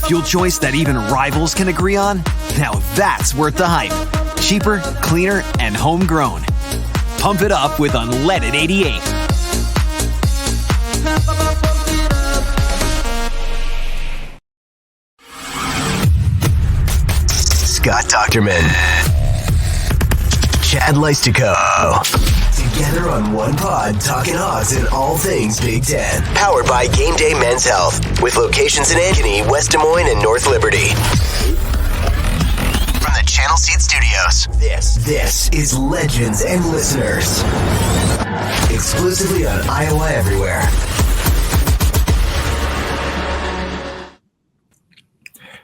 fuel choice that even rivals can agree on? Now that's worth the hype. Cheaper, cleaner, and homegrown. Pump it up with unleaded 88. Scott Dochterman. Chad Leistikow. Together on one pod, talking odds and all things Big Ten. Powered by GameDay Men's Health, with locations in Ankeny, West Des Moines, and North Liberty. From the Channel Seed Studios, this is Legends and Listeners. Exclusively on Iowa Everywhere.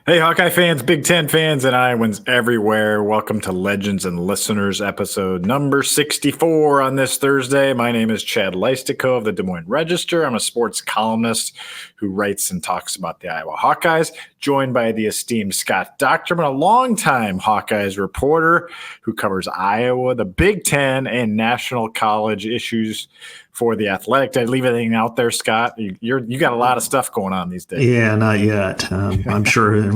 Hey, Hawkeye fans, Big Ten fans, and Iowans everywhere. Welcome to Legends and Listeners episode number 64 on this Thursday. My name is Chad Leistikow of the Des Moines Register. I'm a sports columnist who writes and talks about the Iowa Hawkeyes, joined by the esteemed Scott Dochterman, a longtime Hawkeyes reporter who covers Iowa, the Big Ten, and national college issues for The Athletic. Did I leave anything out there, Scott? You got a lot of stuff going on these days. Yeah, not yet. I'm sure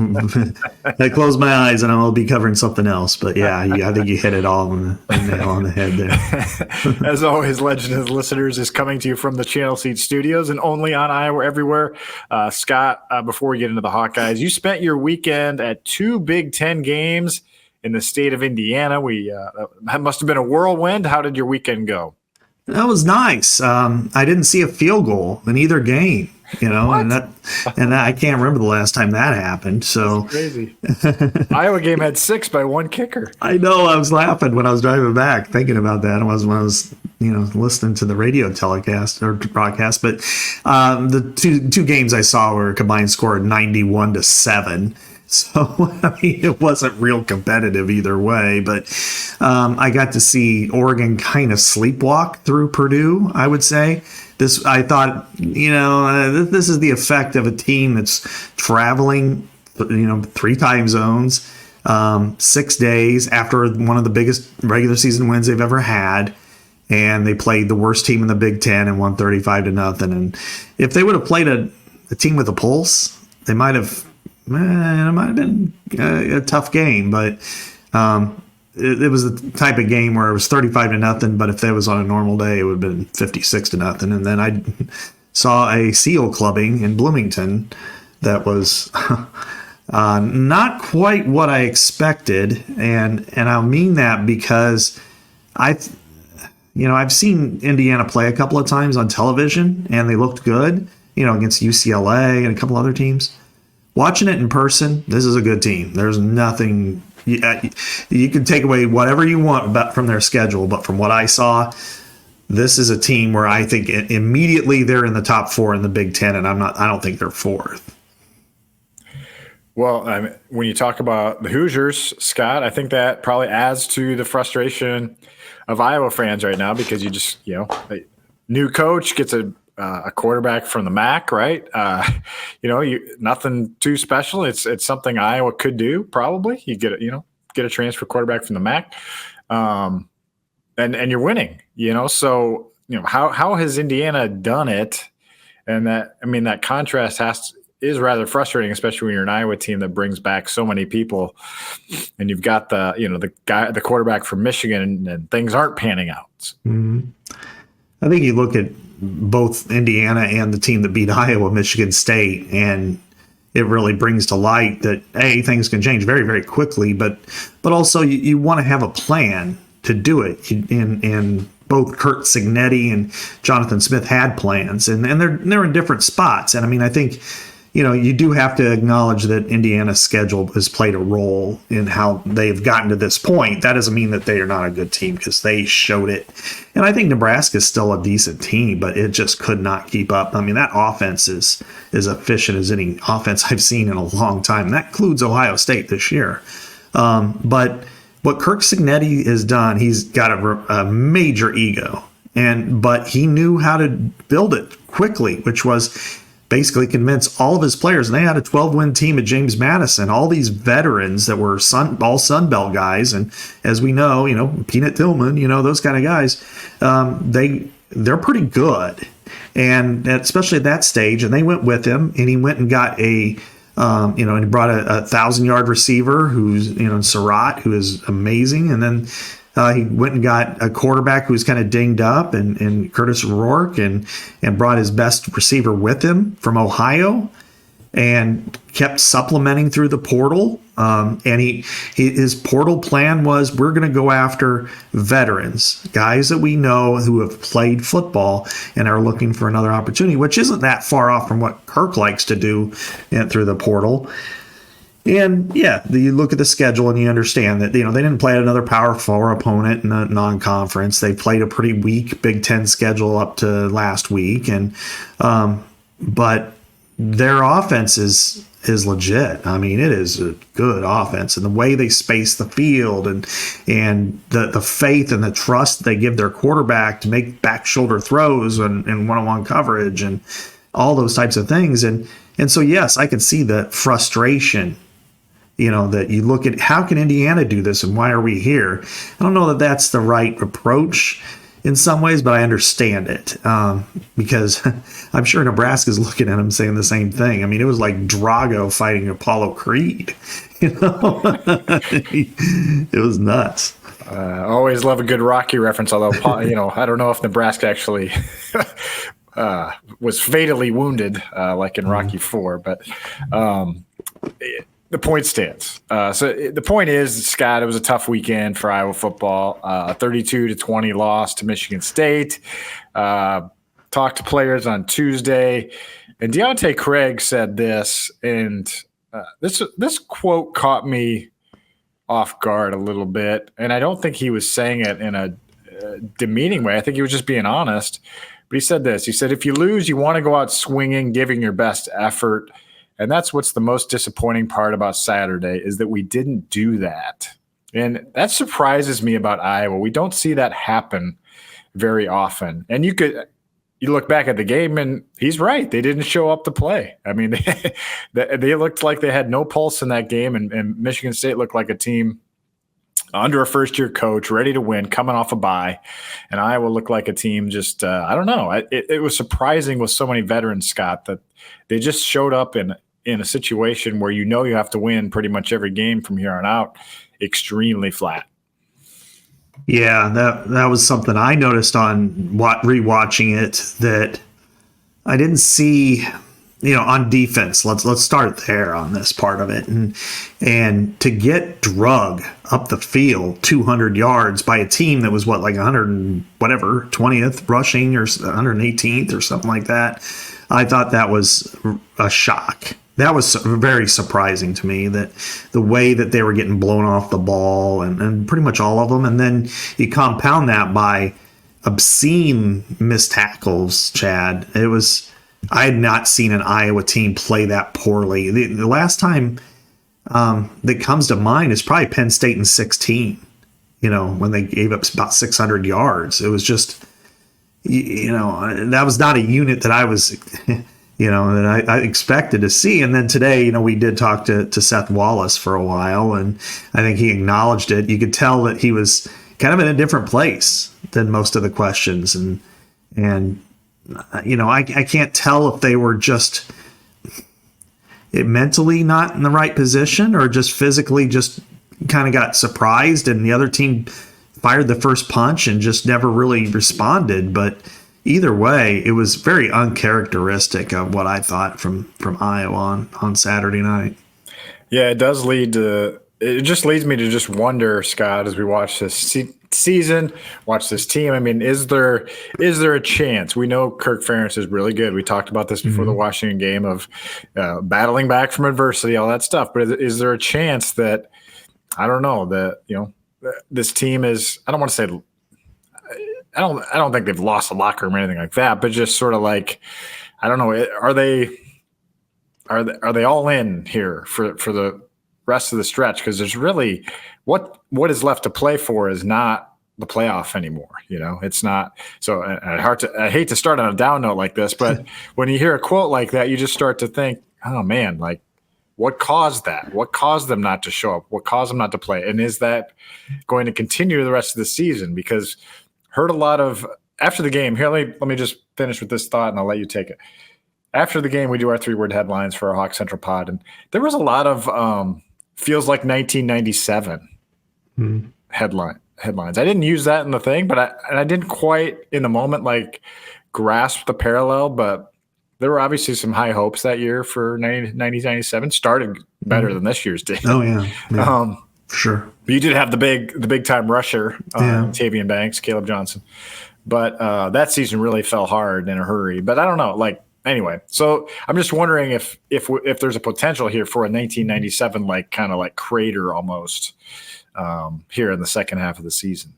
I close my eyes and I'll be covering something else. But yeah, I think you hit it all on the head there. As always, Legends and Listeners is coming to you from the Channel Seed Studios and only on Iowa Everywhere. Scott, before we get into the Hawkeyes, you spent your weekend at two Big Ten games in the state of Indiana. That must have been a whirlwind. How did your weekend go? That was nice. I didn't see a field goal in either game, and that I can't remember the last time that happened. So that's crazy. Iowa game had 6 by one kicker. I know. I was laughing when I was driving back, thinking about that. When I was listening to the radio telecast or broadcast. But the two games I saw were a combined score of 91-7. So, it wasn't real competitive either way, but I got to see Oregon kind of sleepwalk through Purdue, I would say. I thought, this is the effect of a team that's traveling, 3 time zones, 6 days after one of the biggest regular season wins they've ever had. And they played the worst team in the Big Ten and won 35-0. And if they would have played a team with a pulse, it might have been a tough game, but it was the type of game where it was 35-0. But if that was on a normal day, it would have been 56-0. And then I saw a SEAL clubbing in Bloomington that was not quite what I expected, and I mean that because I've seen Indiana play a couple of times on television, and they looked good, against UCLA and a couple other teams. Watching it in person, this is a good team. There's nothing you can take away whatever you want from their schedule, but from what I saw, this is a team where I think immediately they're in the top 4 in the Big Ten, and I don't think they're 4th. Well, when you talk about the Hoosiers, Scott, I think that probably adds to the frustration of Iowa fans right now because you just new coach gets a quarterback from the MAC, right? Nothing too special. It's something Iowa could do. Probably you get a transfer quarterback from the MAC, and you're winning. So how has Indiana done it? And that contrast is rather frustrating, especially when you're an Iowa team that brings back so many people, and you've got the quarterback from Michigan, and things aren't panning out. Mm-hmm. I think you look at both Indiana and the team that beat Iowa, Michigan State, and it really brings to light that things can change very, very quickly, but also you want to have a plan to do it. And both Kurt Cignetti and Jonathan Smith had plans, and they're in different spots. And I think you do have to acknowledge that Indiana's schedule has played a role in how they've gotten to this point. That doesn't mean that they are not a good team because they showed it. And I think Nebraska is still a decent team, but it just could not keep up. That offense is as efficient as any offense I've seen in a long time. That includes Ohio State this year. But what Kirk Cignetti has done, he's got a major ego, but he knew how to build it quickly, which was basically convince all of his players. And they had a 12-win team at James Madison, all these veterans that were all Sun Belt guys. And as we know, Peanut Tillman, those kind of guys, they're pretty good. And especially at that stage, and they went with him, and he went and got a And he brought a 1,000-yard receiver who's, Surratt, who is amazing. And then he went and got a quarterback who was kind of dinged up and Curtis Rourke and brought his best receiver with him from Ohio and kept supplementing through the portal. And his portal plan was, we're going to go after veterans, guys that we know who have played football and are looking for another opportunity, which isn't that far off from what Kirk likes to do through the portal. And yeah, you look at the schedule and you understand that, they didn't play another Power 4 opponent in a non-conference. They played a pretty weak Big Ten schedule up to last week. But their offense is legit. I mean, it is a good offense, and the way they space the field and the faith and the trust they give their quarterback to make back shoulder throws and one-on-one coverage and all those types of things. And so, yes, I can see the frustration, that you look at how can Indiana do this and why are we here? I don't know that that's the right approach in some ways, but I understand it because I'm sure Nebraska's looking at him saying the same thing. I mean, it was like Drago fighting Apollo Creed. It was nuts. Always love a good Rocky reference, although, I don't know if Nebraska actually was fatally wounded like in Rocky IV, but the point stands. So the point is, Scott, it was a tough weekend for Iowa football. 32-20 loss to Michigan State. Talked to players on Tuesday, and Deontay Craig said this, and this quote caught me off guard a little bit, and I don't think he was saying it in a demeaning way. I think he was just being honest. But he said this. He said, if you lose, you want to go out swinging, giving your best effort. And that's what's the most disappointing part about Saturday is that we didn't do that. And that surprises me about Iowa. We don't see that happen very often. And you look back at the game and he's right. They didn't show up to play. I mean, they looked like they had no pulse in that game. And Michigan State looked like a team under a first-year coach, ready to win, coming off a bye. And Iowa looked like a team just, I don't know. It was surprising with so many veterans, Scott, that they just showed up in a situation where you have to win pretty much every game from here on out, extremely flat. Yeah, that was something I noticed on rewatching it that I didn't see, on defense. Let's start there on this part of it. And to get drug up the field 200 yards by a team that was like 100 and whatever, 20th rushing or 118th or something like that, I thought that was a shock. That was very surprising to me, that the way that they were getting blown off the ball and pretty much all of them. And then you compound that by obscene missed tackles, Chad. I had not seen an Iowa team play that poorly. The last time that comes to mind is probably Penn State in 2016, when they gave up about 600 yards. It was just, that was not a unit that I was... that I expected to see. And then today, we did talk to Seth Wallace for a while, and I think he acknowledged it. You could tell that he was kind of in a different place than most of the questions. And I can't tell if they were just mentally not in the right position or just physically just kind of got surprised and the other team fired the first punch and just never really responded. But either way, it was very uncharacteristic of what I thought from Iowa on Saturday night. Yeah, it just leads me to just wonder, Scott, as we watch this season, watch this team. I mean, is there a chance? We know Kirk Ferentz is really good. We talked about this before the Washington game of battling back from adversity, all that stuff. But is there a chance that, I don't know, that, this team is, I don't want to say, I don't think they've lost the locker room or anything like that, but just sort of like, I don't know, are they all in here for the rest of the stretch? Because there's really what is left to play for is not the playoff anymore. It's not. So I hate to start on a down note like this, but when you hear a quote like that, you just start to think, oh man, like what caused that? What caused them not to show up? What caused them not to play? And is that going to continue the rest of the season? Because heard a lot of after the game. Here, let me just finish with this thought, and I'll let you take it. after the game, we do our 3-word headlines for our Hawk Central pod, and there was a lot of feels like 1997 headlines. I didn't use that in the thing, but I didn't quite in the moment like grasp the parallel, but there were obviously some high hopes that year for 1997. Started better than this year's did. Oh yeah. Sure. But you did have the big time rusher, Tavian Banks, Caleb Johnson, but that season really fell hard in a hurry. But I don't know, like. Anyway, so I'm just wondering if there's a potential here for a 1997 like kind of like crater almost here in the second half of the season.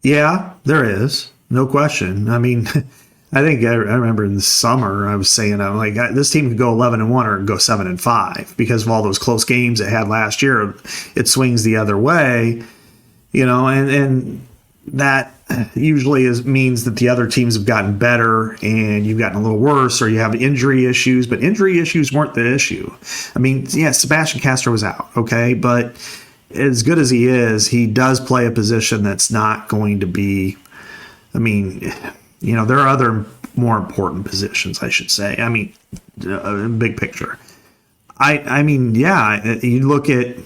Yeah, there is, no question. I mean, I think I remember in the summer I was saying I'm like this team could go 11-1 or go 7-5 because of all those close games it had last year. It swings the other way, and that usually means that the other teams have gotten better and you've gotten a little worse, or you have injury issues, but injury issues weren't the issue. I mean, yeah, Sebastian Castro was out, okay, but as good as he is, he does play a position that's not going to be, I mean, there are other more important positions, I should say. I mean, big picture. I mean, yeah, you look at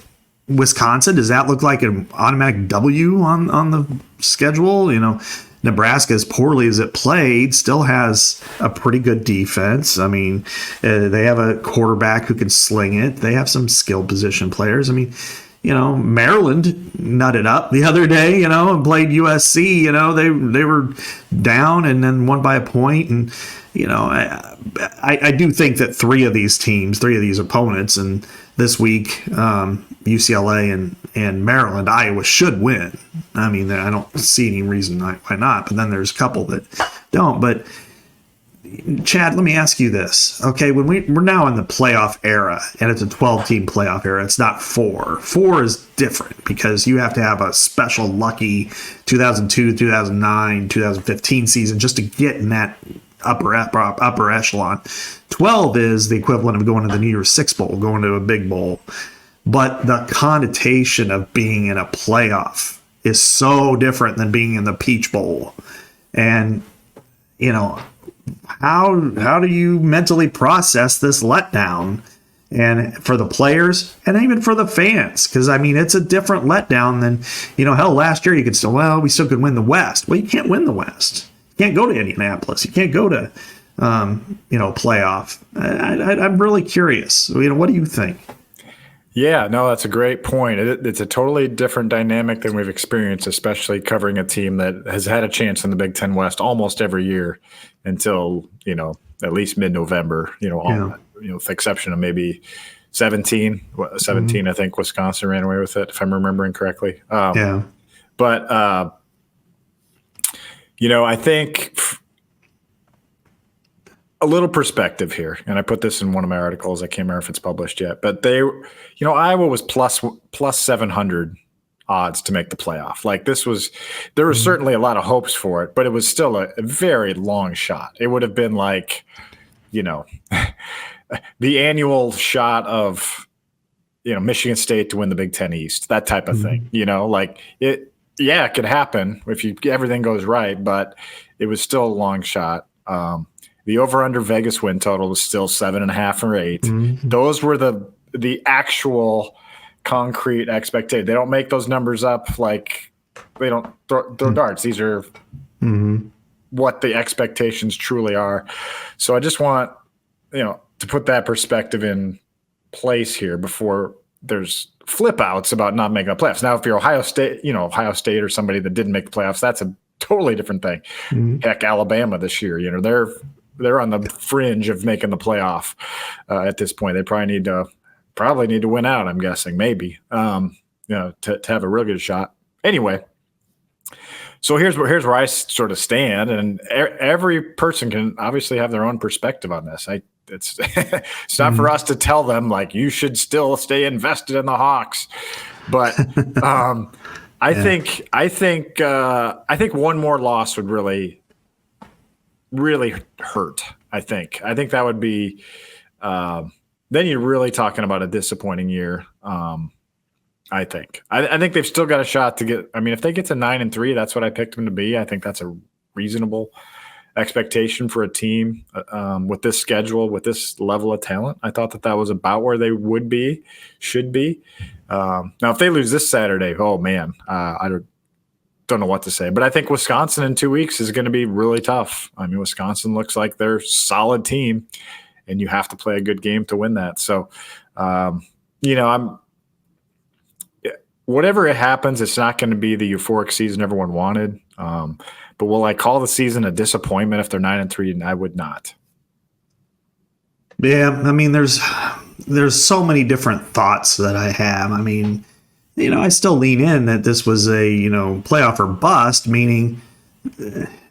Wisconsin, does that look like an automatic W on the schedule? Nebraska, as poorly as it played, still has a pretty good defense. I mean, they have a quarterback who can sling it. They have some skill position players. I mean, Maryland nutted up the other day, and played USC. They were down and then won by a point. And, I do think that three of these opponents, and this week, UCLA and Maryland, Iowa should win. I mean, I don't see any reason why not, but then there's a couple that don't. But Chad, let me ask you this. Okay, when we're now in the playoff era, and it's a 12-team playoff era, it's not 4. 4 is different because you have to have a special lucky 2002, 2009, 2015 season just to get in that upper echelon. 12 is the equivalent of going to the New Year's Six Bowl, going to a big bowl. But the connotation of being in a playoff is so different than being in the Peach Bowl. And, how do you mentally process this letdown? And for the players and even for the fans, because I mean, it's a different letdown than, hell, last year you could still, we still could win the West. Well, you can't win the West. You can't go to Indianapolis. You can't go to, playoff. I'm really curious. What do you think? Yeah, no, that's a great point. It's a totally different dynamic than we've experienced, especially covering a team that has had a chance in the Big Ten West almost every year until, at least mid-November, with the exception of maybe 17, I think Wisconsin ran away with it, if I'm remembering correctly. But, I think a little perspective here, and I put this in one of my articles. I can't remember if it's published yet, but Iowa was plus 700 odds to make the playoff. Like there was certainly a lot of hopes for it, but it was still a very long shot. It would have been like, the annual shot of, Michigan State to win the Big Ten East, that type of thing, it could happen if everything goes right, but it was still a long shot. The over-under Vegas win total was still 7.5 or 8. Those were the actual concrete expectations. They don't make those numbers up like they don't throw darts. These are what the expectations truly are. So I just want to put that perspective in place here before there's flip outs about not making the playoffs. Now, if you're Ohio State or somebody that didn't make the playoffs, that's a totally different thing. Heck, Alabama this year, they're on the fringe of making the playoff at this point. They probably need to win out, I'm guessing, maybe, to have a real good shot. Anyway, so here's where I sort of stand, and every person can obviously have their own perspective on this. It's it's not for us to tell them like you should still stay invested in the Hawks, but I think one more loss would really hurt. I think that would be then you're really talking about a disappointing year. I think they've still got a shot to get. I mean, if they get to 9-3, that's what I picked them to be. I think that's a reasonable expectation for a team with this schedule, with this level of talent. I thought that was about where they should be. Now, if they lose this Saturday, oh man, I don't know what to say. But I think Wisconsin in 2 weeks is going to be really tough. I mean, Wisconsin looks like they're a solid team, and you have to play a good game to win that. So, whatever it happens, it's not going to be the euphoric season everyone wanted. But will I call the season a disappointment if they're 9-3? I would not. Yeah, I mean, there's so many different thoughts that I have. I mean, I still lean in that this was a, playoff or bust, meaning,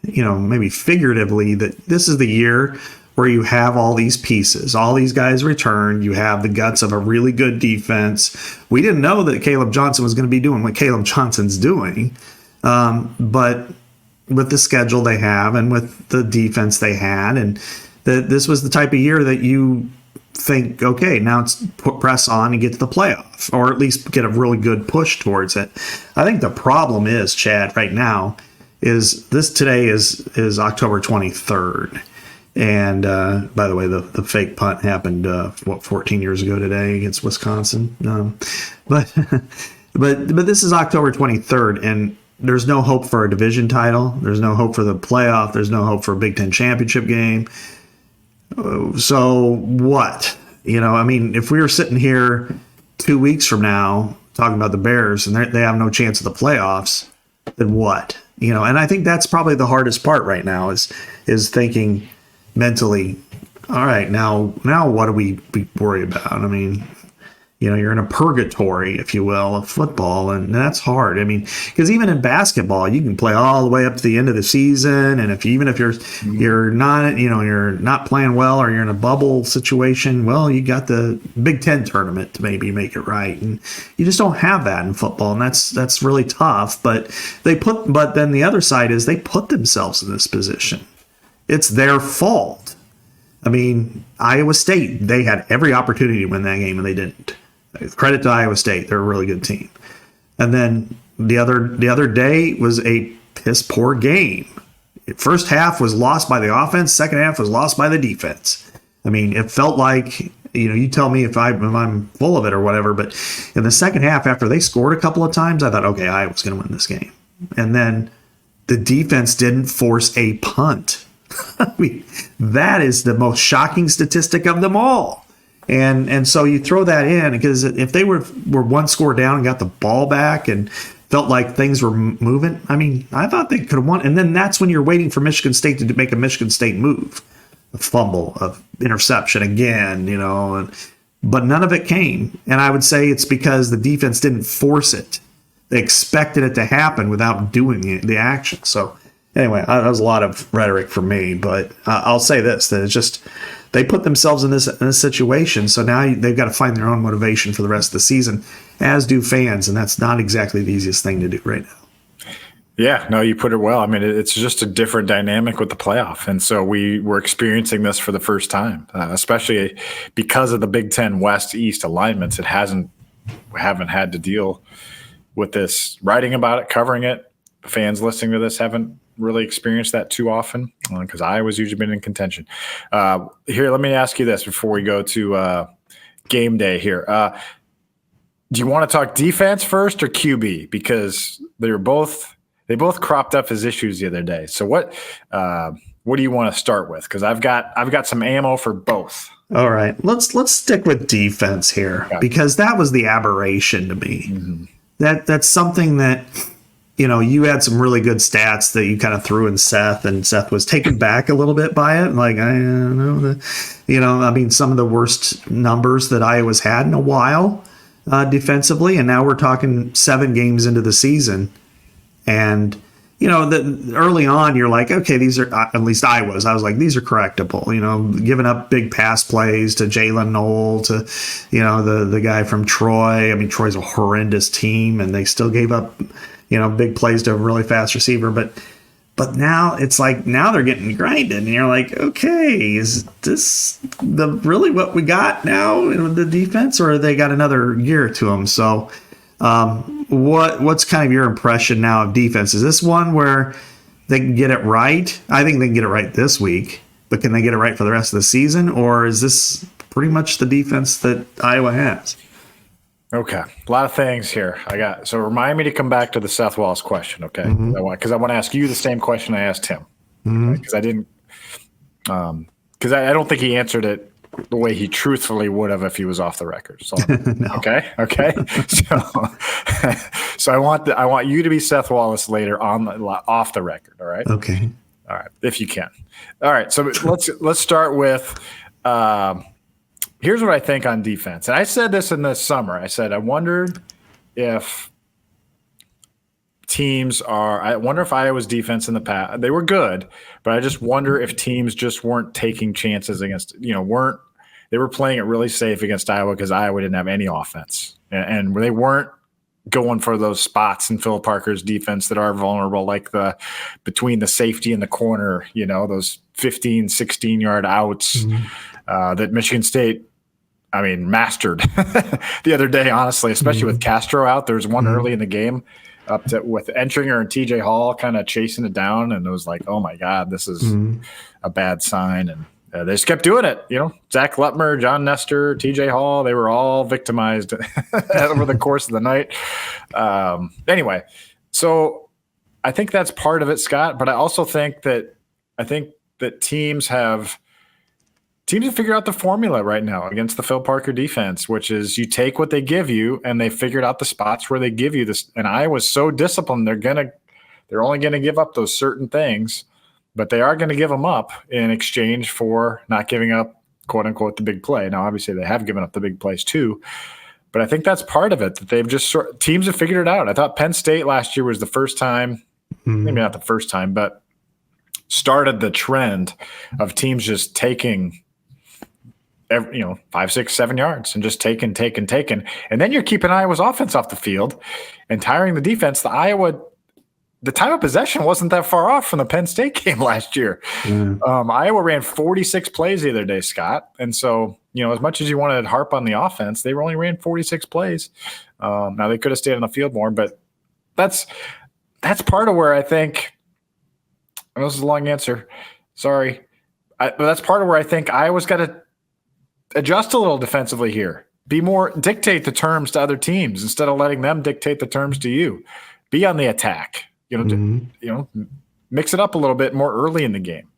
maybe figuratively that this is the year where you have all these pieces, all these guys return. You have the guts of a really good defense. We didn't know that Caleb Johnson was going to be doing what Caleb Johnson's doing. But with the schedule they have and with the defense they had, and this was the type of year that you think, okay, now it's press on and get to the playoff, or at least get a really good push towards it. I think the problem is, Chad, right now, is today is October 23rd. And by the way, the fake punt happened 14 years ago today against Wisconsin. But this is October 23rd, and there's no hope for a division title. There's no hope for the playoff. There's no hope for a Big Ten championship game. So what? If we were sitting here 2 weeks from now talking about the Bears and they have no chance of the playoffs, then what? And I think that's probably the hardest part right now is thinking mentally, all right, now what do we worry about? I mean, you're in a purgatory, if you will, of football, and that's hard. I mean, because even in basketball, you can play all the way up to the end of the season, and if you're not, you're not playing well, or you're in a bubble situation, well, you got the Big Ten tournament to maybe make it right, and you just don't have that in football, and that's really tough. But then the other side is they put themselves in this position. It's their fault. I mean, Iowa State, they had every opportunity to win that game, and they didn't. Credit to Iowa State. They're a really good team. And then the other day was a piss poor game. First half was lost by the offense. Second half was lost by the defense. I mean, it felt like, you tell me if I'm full of it or whatever, but in the second half, after they scored a couple of times, I thought, okay, Iowa's going to win this game. And then the defense didn't force a punt. I mean, that is the most shocking statistic of them all. And so you throw that in, because if they were one score down and got the ball back and felt like things were moving, I mean, I thought they could have won. And then that's when you're waiting for Michigan State to make a Michigan State move, a fumble, a interception again, but none of it came. And I would say it's because the defense didn't force it. They expected it to happen without doing the action. So anyway, that was a lot of rhetoric for me, but I'll say this, that it's just, they put themselves in this situation, so now they've got to find their own motivation for the rest of the season, as do fans, and that's not exactly the easiest thing to do right now. Yeah, no, you put it well. I mean, it's just a different dynamic with the playoff, and so we're experiencing this for the first time, especially because of the Big Ten West-East alignments. We haven't had to deal with this, writing about it, covering it. Fans listening to this haven't really experienced that too often, because Iowa's usually been in contention. Here, let me ask you this before we go to game day here. Do you want to talk defense first or QB? Because they both cropped up as issues the other day. So what do you want to start with? Because I've got some ammo for both. All right, let's stick with defense here, because that was the aberration to me. Mm-hmm. That's something that, you had some really good stats that you kind of threw in Seth, and Seth was taken back a little bit by it. Like, I don't know, some of the worst numbers that Iowa's had in a while defensively. And now we're talking 7 games into the season. And, early on, you're like, okay, these are, at least I was like, these are correctable, giving up big pass plays to Jalen Knoll, to, the guy from Troy. I mean, Troy's a horrendous team, and they still gave up, big plays to a really fast receiver. But now it's like, now they're getting grinded, and you're like, okay, is this really what we got now in the defense, or they got another year to them? So what's kind of your impression now of defense? Is this one where, they can get it right. I think they can get it right this week, but can they get it right for the rest of the season? Or is this pretty much the defense that Iowa has? Okay. A lot of things here. So remind me to come back to the Seth Wallace question. Okay. Because I want to ask you the same question I asked him. Because I didn't, because I don't think he answered it the way he truthfully would have if he was off the record. So, No. Okay. So I want you to be Seth Wallace later off the record. All right. Okay. All right. If you can. All right. So let's start with, here's what I think on defense. And I said this in the summer. I said, I wondered if Iowa's defense in the past, they were good, but I just wonder if teams just weren't taking chances against, they were playing it really safe against Iowa because Iowa didn't have any offense. And they weren't going for those spots in Phil Parker's defense that are vulnerable, like between the safety and the corner, those 15, 16-yard outs that Michigan State, mastered the other day, honestly, especially with Castro out. There was one early in the game with Entringer and TJ Hall kind of chasing it down, and it was like, oh my God, this is a bad sign. And they just kept doing it. Zach Lutmer, John Nestor, TJ Hall, they were all victimized over the course of the night. Anyway, so I think that's part of it, Scott, but I also think that teams have figured out the formula right now against the Phil Parker defense, which is you take what they give you, and they figured out the spots where they give you this. And Iowa's so disciplined, they're only going to give up those certain things, but they are going to give them up in exchange for not giving up, quote unquote, the big play. Now, obviously, they have given up the big plays too, but I think that's part of it, that they've just teams have figured it out. I thought Penn State last year was the first time, maybe not the first time, but started the trend of teams just taking 5, 6, 7 yards and just taking. And then you're keeping Iowa's offense off the field and tiring the defense. The time of possession wasn't that far off from the Penn State game last year. Iowa ran 46 plays the other day, Scott. And so, as much as you wanted to harp on the offense, they only ran 46 plays. Now they could have stayed on the field more, but that's part of where I think, I know this is a long answer. Sorry. But that's part of where I think Iowa's got to adjust a little defensively here. Dictate the terms to other teams instead of letting them dictate the terms to you. Be on the attack. Mix it up a little bit more early in the game.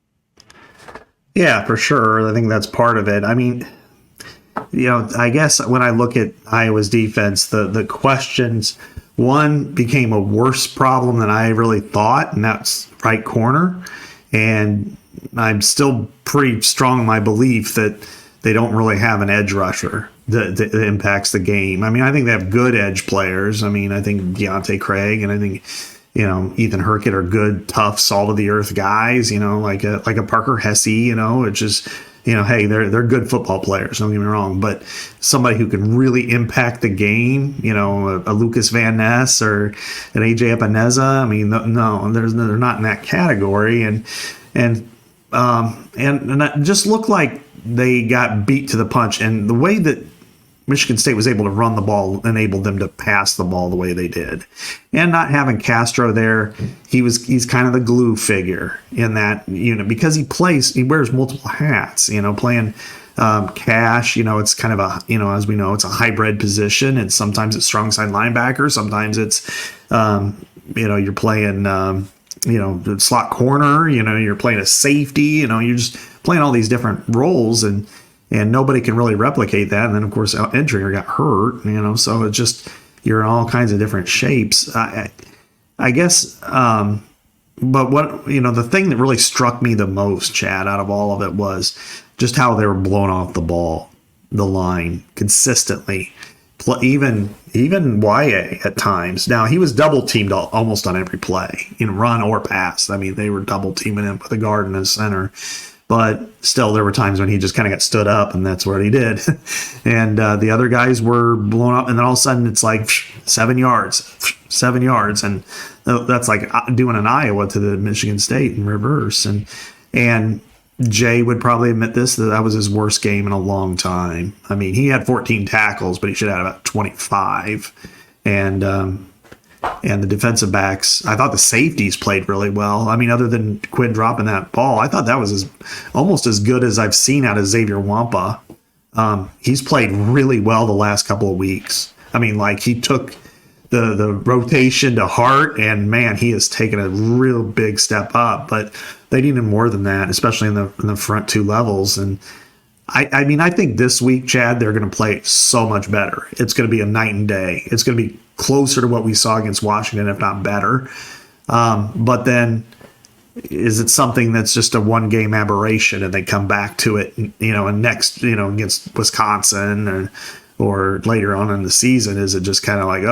Yeah, for sure. I think that's part of it. I guess when I look at Iowa's defense, the questions, one became a worse problem than I really thought, and that's right corner. And I'm still pretty strong in my belief that they don't really have an edge rusher that impacts the game. I think they have good edge players. I think Deontay Craig and I think, Ethan Herkett are good, tough, salt of the earth guys, like a Parker Hesse, it's just, hey, they're good football players, don't get me wrong, but somebody who can really impact the game, a Lucas Van Ness or an AJ Epineza, no, they're not in that category. And it just looked like they got beat to the punch, and the way that Michigan State was able to run the ball enabled them to pass the ball the way they did. And not having Castro there, he's kind of the glue figure in that unit because he wears multiple hats, playing cash, it's kind of a, as we know, it's a hybrid position, and sometimes it's strong side linebacker, sometimes it's, you're playing, the slot corner, you're playing a safety, you're just playing all these different roles, and nobody can really replicate that. And then, of course, Entringer got hurt, so it's just, you're in all kinds of different shapes. I guess, but what, the thing that really struck me the most, Chad, out of all of it was just how they were blowing off the line consistently. Even YA at times. Now, he was double teamed almost on every play, run or pass. They were double teaming him with a guard in his center. But still, there were times when he just kind of got stood up, and that's what he did. And the other guys were blown up, and then all of a sudden it's like 7 yards. And that's like doing an Iowa to the Michigan State in reverse. And Jay would probably admit that was his worst game in a long time. He had 14 tackles, but he should have had about 25. And And the defensive backs, I thought the safeties played really well. I mean, other than Quinn dropping that ball, I thought that was almost as good as I've seen out of Xavier Wampa. He's played really well the last couple of weeks. I mean, like, he took the rotation to heart, and man, he has taken a real big step up. But they needed more than that, especially in the front two levels. And I mean, I think this week, Chad, they're going to play so much better. It's going to be a night and day. It's going to be closer to what we saw against Washington, if not better. But then, is it something that's just a one-game aberration and they come back to it, and next, against Wisconsin or later on in the season? Is it just kind of like,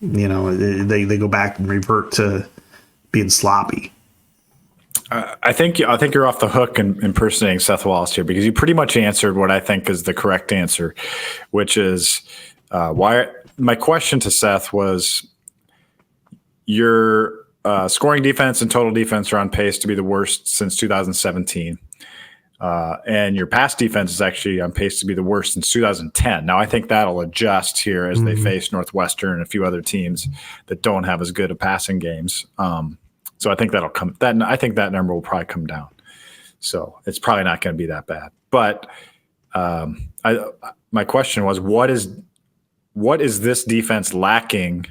they go back and revert to being sloppy? I think you're off the hook in impersonating Seth Wallace here, because you pretty much answered what I think is the correct answer, which is why. My question to Seth was, your scoring defense and total defense are on pace to be the worst since 2017. And your pass defense is actually on pace to be the worst since 2010. Now, I think that'll adjust here as they face Northwestern and a few other teams that don't have as good of passing games. So I think that'll come. I think that number will probably come down. So it's probably not going to be that bad. But my question was, what is this defense lacking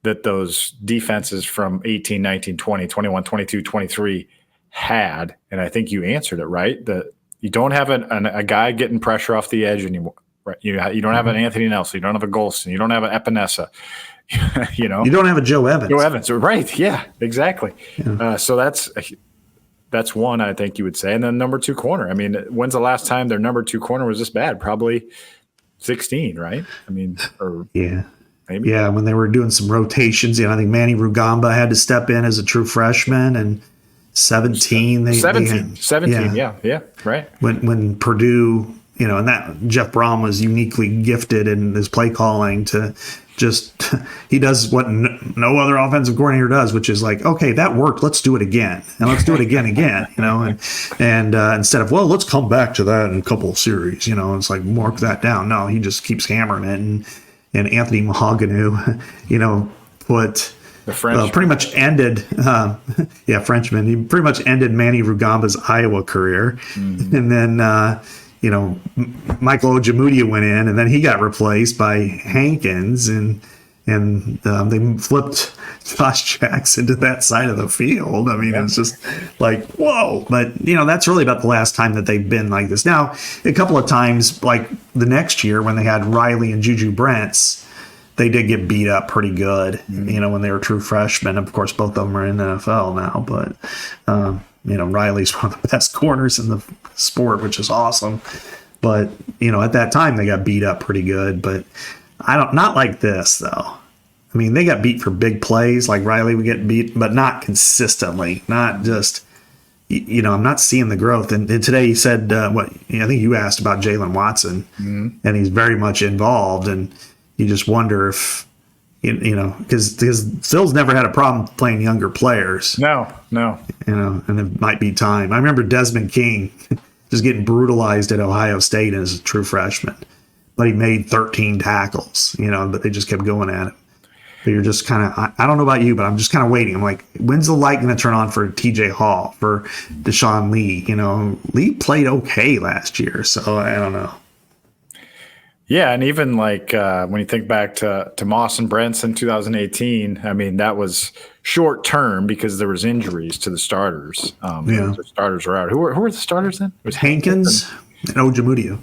that those defenses from 18, 19, 20, 21, 22, 23 had? And I think you answered it right. That you don't have a guy getting pressure off the edge anymore. Right? You don't have an Anthony Nelson. You don't have a Golston. You don't have an Epinesa. You don't have a Joe Evans. Right? Yeah, exactly. Yeah. So that's one, I think you would say. And then number two corner. I mean, when's the last time their number two corner was this bad? Probably 16, right? I mean, or yeah. Maybe. Yeah, when they were doing some rotations, I think Manny Rugamba had to step in as a true freshman, and 17. 17, yeah, right. When Purdue, and that Jeff Brom was uniquely gifted in his play calling to just, he does what no other offensive coordinator does, which is like, okay, that worked, let's do it again, and let's do it again, and instead of, well, let's come back to that in a couple of series, it's like, mark that down. No, he just keeps hammering it, and Anthony Mahoganu, put the French pretty much ended, Frenchman. He pretty much ended Manny Rugamba's Iowa career, and then Michael Ojemudia went in, and then he got replaced by Hankins, and they flipped Josh Jackson to that side of the field. I mean, It's just like, whoa. But, that's really about the last time that they've been like this. Now, a couple of times, like the next year when they had Riley and Juju Brents, they did get beat up pretty good, when they were true freshmen. Of course, both of them are in the NFL now. But, Riley's one of the best corners in the sport, which is awesome. But, at that time, they got beat up pretty good. But not like this, though. I mean, they got beat for big plays, like Riley would get beat, but not consistently. Not just, I'm not seeing the growth. And today he said, I think you asked about Jalen Watson, and he's very much involved. And you just wonder if, because Phil's never had a problem playing younger players. No. And it might be time. I remember Desmond King just getting brutalized at Ohio State as a true freshman, but he made 13 tackles, but they just kept going at him. But you're just kind of, I don't know about you, but I'm just kind of waiting. I'm like, when's the light going to turn on for TJ Hall, for Deshaun Lee? Lee played okay last year, so I don't know. Yeah, and even like when you think back to Moss and Brents in 2018, I mean, that was short term because there was injuries to the starters. The starters were out. Who were the starters then? It was Hankins and Ojemudia.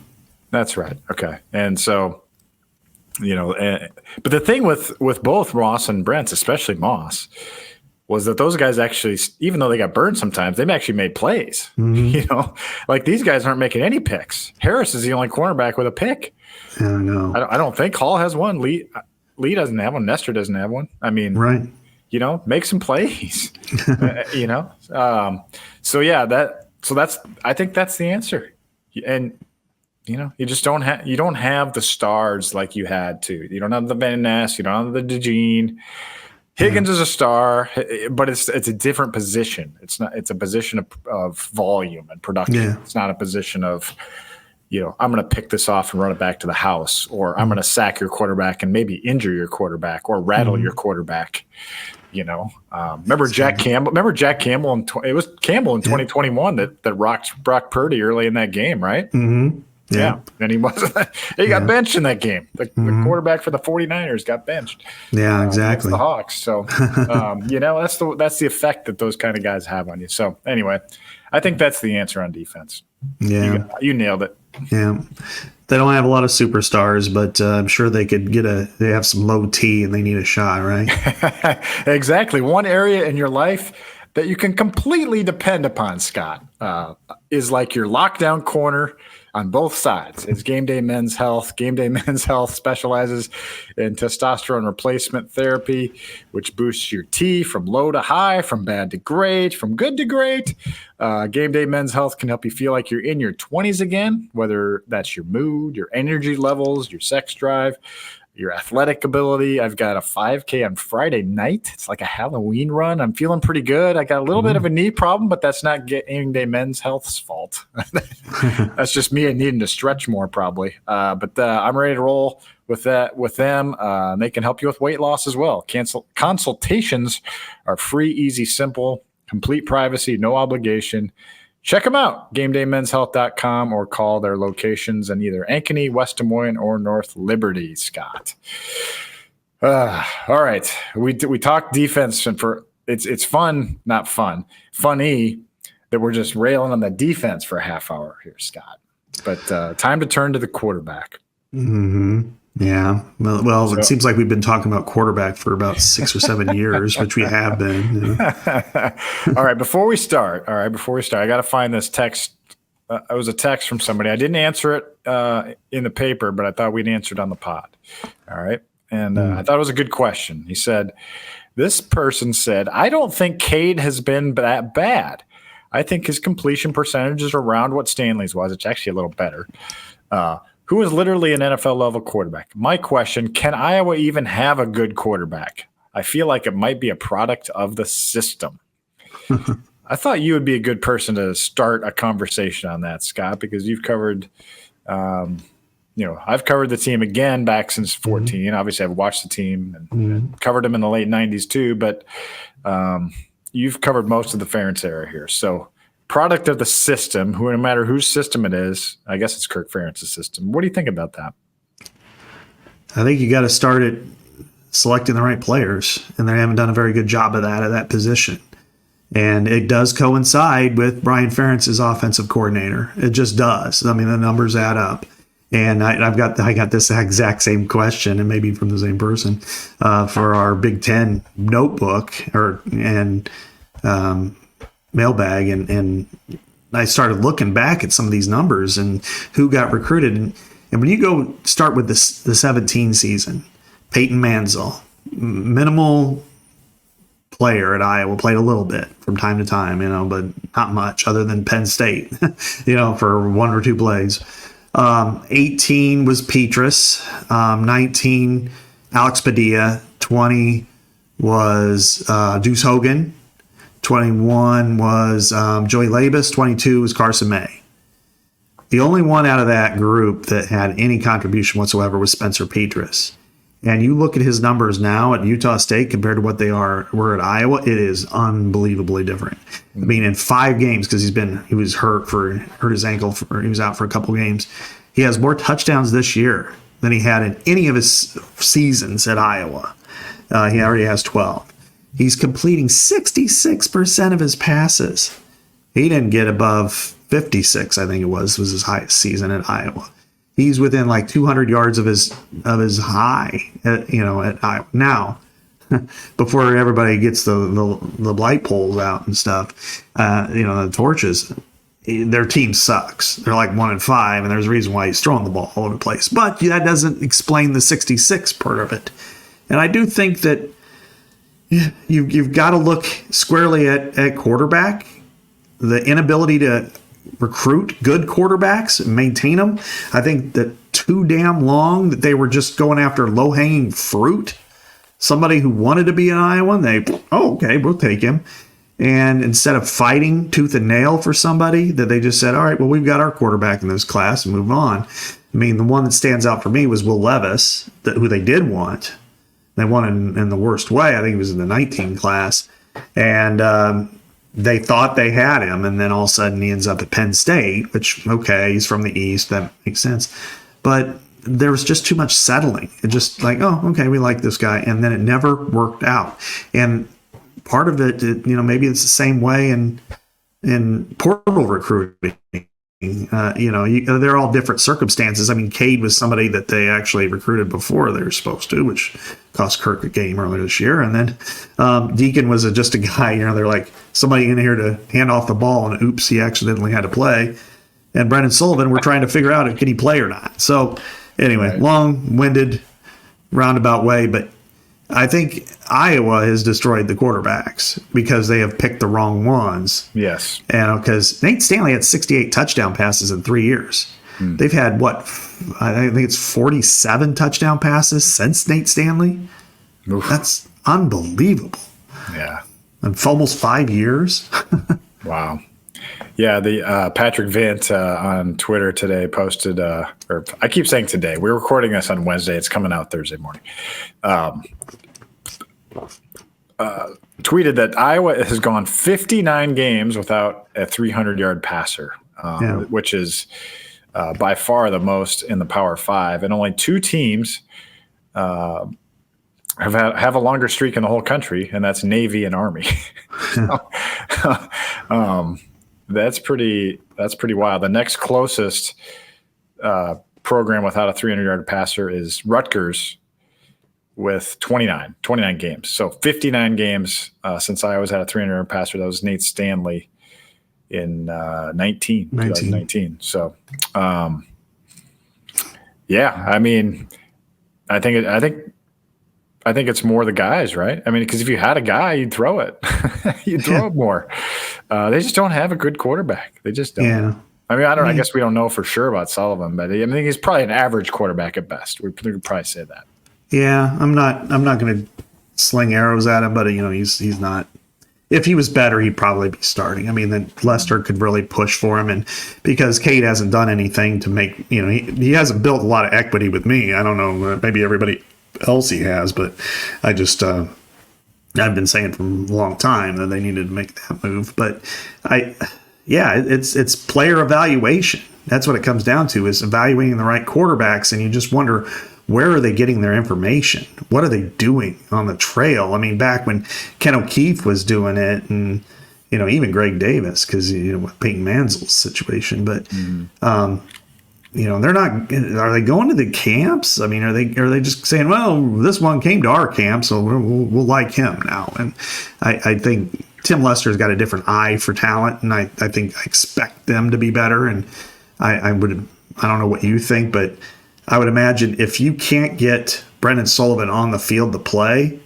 That's right. Okay. And so, but the thing with both Moss and Brents, especially Moss, was that those guys actually, even though they got burned sometimes, they've actually made plays. Like these guys aren't making any picks. Harris is the only cornerback with a pick. I don't know. I don't think Hall has one. Lee doesn't have one. Nestor doesn't have one. I mean, right. Make some plays. So yeah, I think that's the answer. And you just don't have the stars like you had to. You don't have the Van Ness. You don't have the DeJean. Higgins is a star, but it's a different position. It's a position of volume and production. Yeah. It's not a position of I'm going to pick this off and run it back to the house, or I'm going to sack your quarterback and maybe injure your quarterback or rattle your quarterback. Remember Jack Campbell? It was Campbell in 2021 that rocked Brock Purdy early in that game, right? Mm-hmm. Yeah. And he wasn't. He got benched in that game. The quarterback for the 49ers got benched. Yeah, exactly. The Hawks. So, that's the effect that those kind of guys have on you. So, anyway, I think that's the answer on defense. Yeah, you nailed it. Yeah, they don't have a lot of superstars, but I'm sure they could they have some low T and they need a shot, right? Exactly. One area in your life that you can completely depend upon, Scott, is like your lockdown corner on both sides. It's GameDay Men's Health. GameDay Men's Health specializes in testosterone replacement therapy, which boosts your T from low to high, from bad to great, from good to great. GameDay Men's Health can help you feel like you're in your 20s again, whether that's your mood, your energy levels, your sex drive, your athletic ability. I've got a 5K on Friday night. It's like a Halloween run. I'm feeling pretty good. I got a little bit of a knee problem, but that's not GameDay Men's Health's fault. That's just me needing to stretch more probably. But I'm ready to roll with them. They can help you with weight loss as well. Consultations are free, easy, simple, complete privacy, no obligation. Check them out, GameDayMen'sHealth.com, or call their locations in either Ankeny, West Des Moines, or North Liberty, Scott. All right. We talked defense, and it's fun, not fun, funny that we're just railing on the defense for a half hour here, Scott. But time to turn to the quarterback. Mm-hmm. Yeah. Well, it seems like we've been talking about quarterback for about 6 or 7 years, which we have been. All right. Before we start, I got to find this text. It was a text from somebody. I didn't answer it in the paper, but I thought we'd answer it on the pod. All right. And I thought it was a good question. He said, this person said, I don't think Cade has been that bad. I think his completion percentage is around what Stanley's was. It's actually a little better. Who is literally an NFL-level quarterback? My question, can Iowa even have a good quarterback? I feel like it might be a product of the system. I thought you would be a good person to start a conversation on that, Scott, because you've covered I've covered the team again back since 14. Mm-hmm. Obviously, I've watched the team and covered them in the late 90s too, but you've covered most of the Ferentz era here. So product of the system, no matter whose system it is, I guess it's Kirk Ferentz's system. What do you think about that? I think you got to start at selecting the right players, and they haven't done a very good job of that at that position. And it does coincide with Brian Ferentz's offensive coordinator. It just does. I mean, the numbers add up. And I got this exact same question, and maybe from the same person, for our Big Ten notebook and mailbag, and I started looking back at some of these numbers and who got recruited. And when you go start with the 17 season, Peyton Manziel, minimal player at Iowa, played a little bit from time to time, but not much other than Penn State, for 1 or 2 plays. 18 was Petrus, 19 Alex Padilla, 20 was Deuce Hogan, 21 was Joey Labus, 22 was Carson May. The only one out of that group that had any contribution whatsoever was Spencer Petrus. And you look at his numbers now at Utah State compared to what they were at Iowa, it is unbelievably different. I mean, in 5 games, because he was hurt his ankle, he was out for a couple games. He has more touchdowns this year than he had in any of his seasons at Iowa. He already has 12. He's completing 66% of his passes. He didn't get above 56, I think it was his highest season at Iowa. He's within like 200 yards of his high, at Iowa. Now, before everybody gets the light poles out and stuff, the torches, their team sucks. They're like 1-5, and there's a reason why he's throwing the ball all over the place. But that doesn't explain the 66 part of it. And I do think that you've got to look squarely at quarterback, the inability to recruit good quarterbacks and maintain them. I think that too damn long that they were just going after low-hanging fruit. Somebody who wanted to be in Iowa, okay, we'll take him. And instead of fighting tooth and nail for somebody, that they just said, all right, well, we've got our quarterback in this class and move on. I mean, the one that stands out for me was Will Levis, who they did want. They won in the worst way. I think he was in the 19 class. And they thought they had him. And then all of a sudden he ends up at Penn State, which, okay, he's from the East. That makes sense. But there was just too much settling. It just like, oh, okay, we like this guy. And then it never worked out. And part of it, maybe it's the same way in portal recruiting. They're all different circumstances. I mean, Cade was somebody that they actually recruited before they were supposed to, which cost Kirk a game earlier this year. And then Deacon was just a guy, they're like somebody in here to hand off the ball, and oops, he accidentally had to play. And Brendan Sullivan, we're trying to figure out if can he play or not. So anyway, right. Long-winded, roundabout way, but I think Iowa has destroyed the quarterbacks because they have picked the wrong ones. Yes. And because Nate Stanley had 68 touchdown passes in 3 years. They've had, I think it's 47 touchdown passes since Nate Stanley. Oof. That's unbelievable. Yeah. And for almost 5 years. Wow. Yeah, the Patrick Vint on Twitter today posted, or I keep saying today. We're recording this on Wednesday. It's coming out Thursday morning. Tweeted that Iowa has gone 59 games without a 300-yard passer, which is by far the most in the Power Five, and only two teams have a longer streak in the whole country, and that's Navy and Army. That's pretty wild. The next closest program without a 300-yard passer is Rutgers with 29 games. So 59 games since Iowa's had a 300-yard passer. That was Nate Stanley in 2019. So, I mean, I think it's more the guys, right? I mean, because if you had a guy, you'd throw it. You'd throw it more. They just don't have a good quarterback. They just don't. Yeah. I mean, I guess we don't know for sure about Sullivan, but I mean, he's probably an average quarterback at best. We could probably say that. Yeah, I'm not going to sling arrows at him, but he's not. If he was better, he'd probably be starting. I mean, then Lester could really push for him, and because Cade hasn't done anything to make he hasn't built a lot of equity with me. I don't know, maybe everybody else he has, but I just I've been saying for a long time that they needed to make that move. But it's player evaluation. That's what it comes down to, is evaluating the right quarterbacks, and you just wonder, where are they getting their information? What are they doing on the trail? I mean, back when Ken O'Keefe was doing it, and even Greg Davis, because with Peyton Manziel's situation, but they're not. Are they going to the camps? I mean, are they just saying, well, this one came to our camp, so we'll like him now? And I think Tim Lester's got a different eye for talent, and I think I expect them to be better. And I don't know what you think, but I would imagine if you can't get Brendan Sullivan on the field to play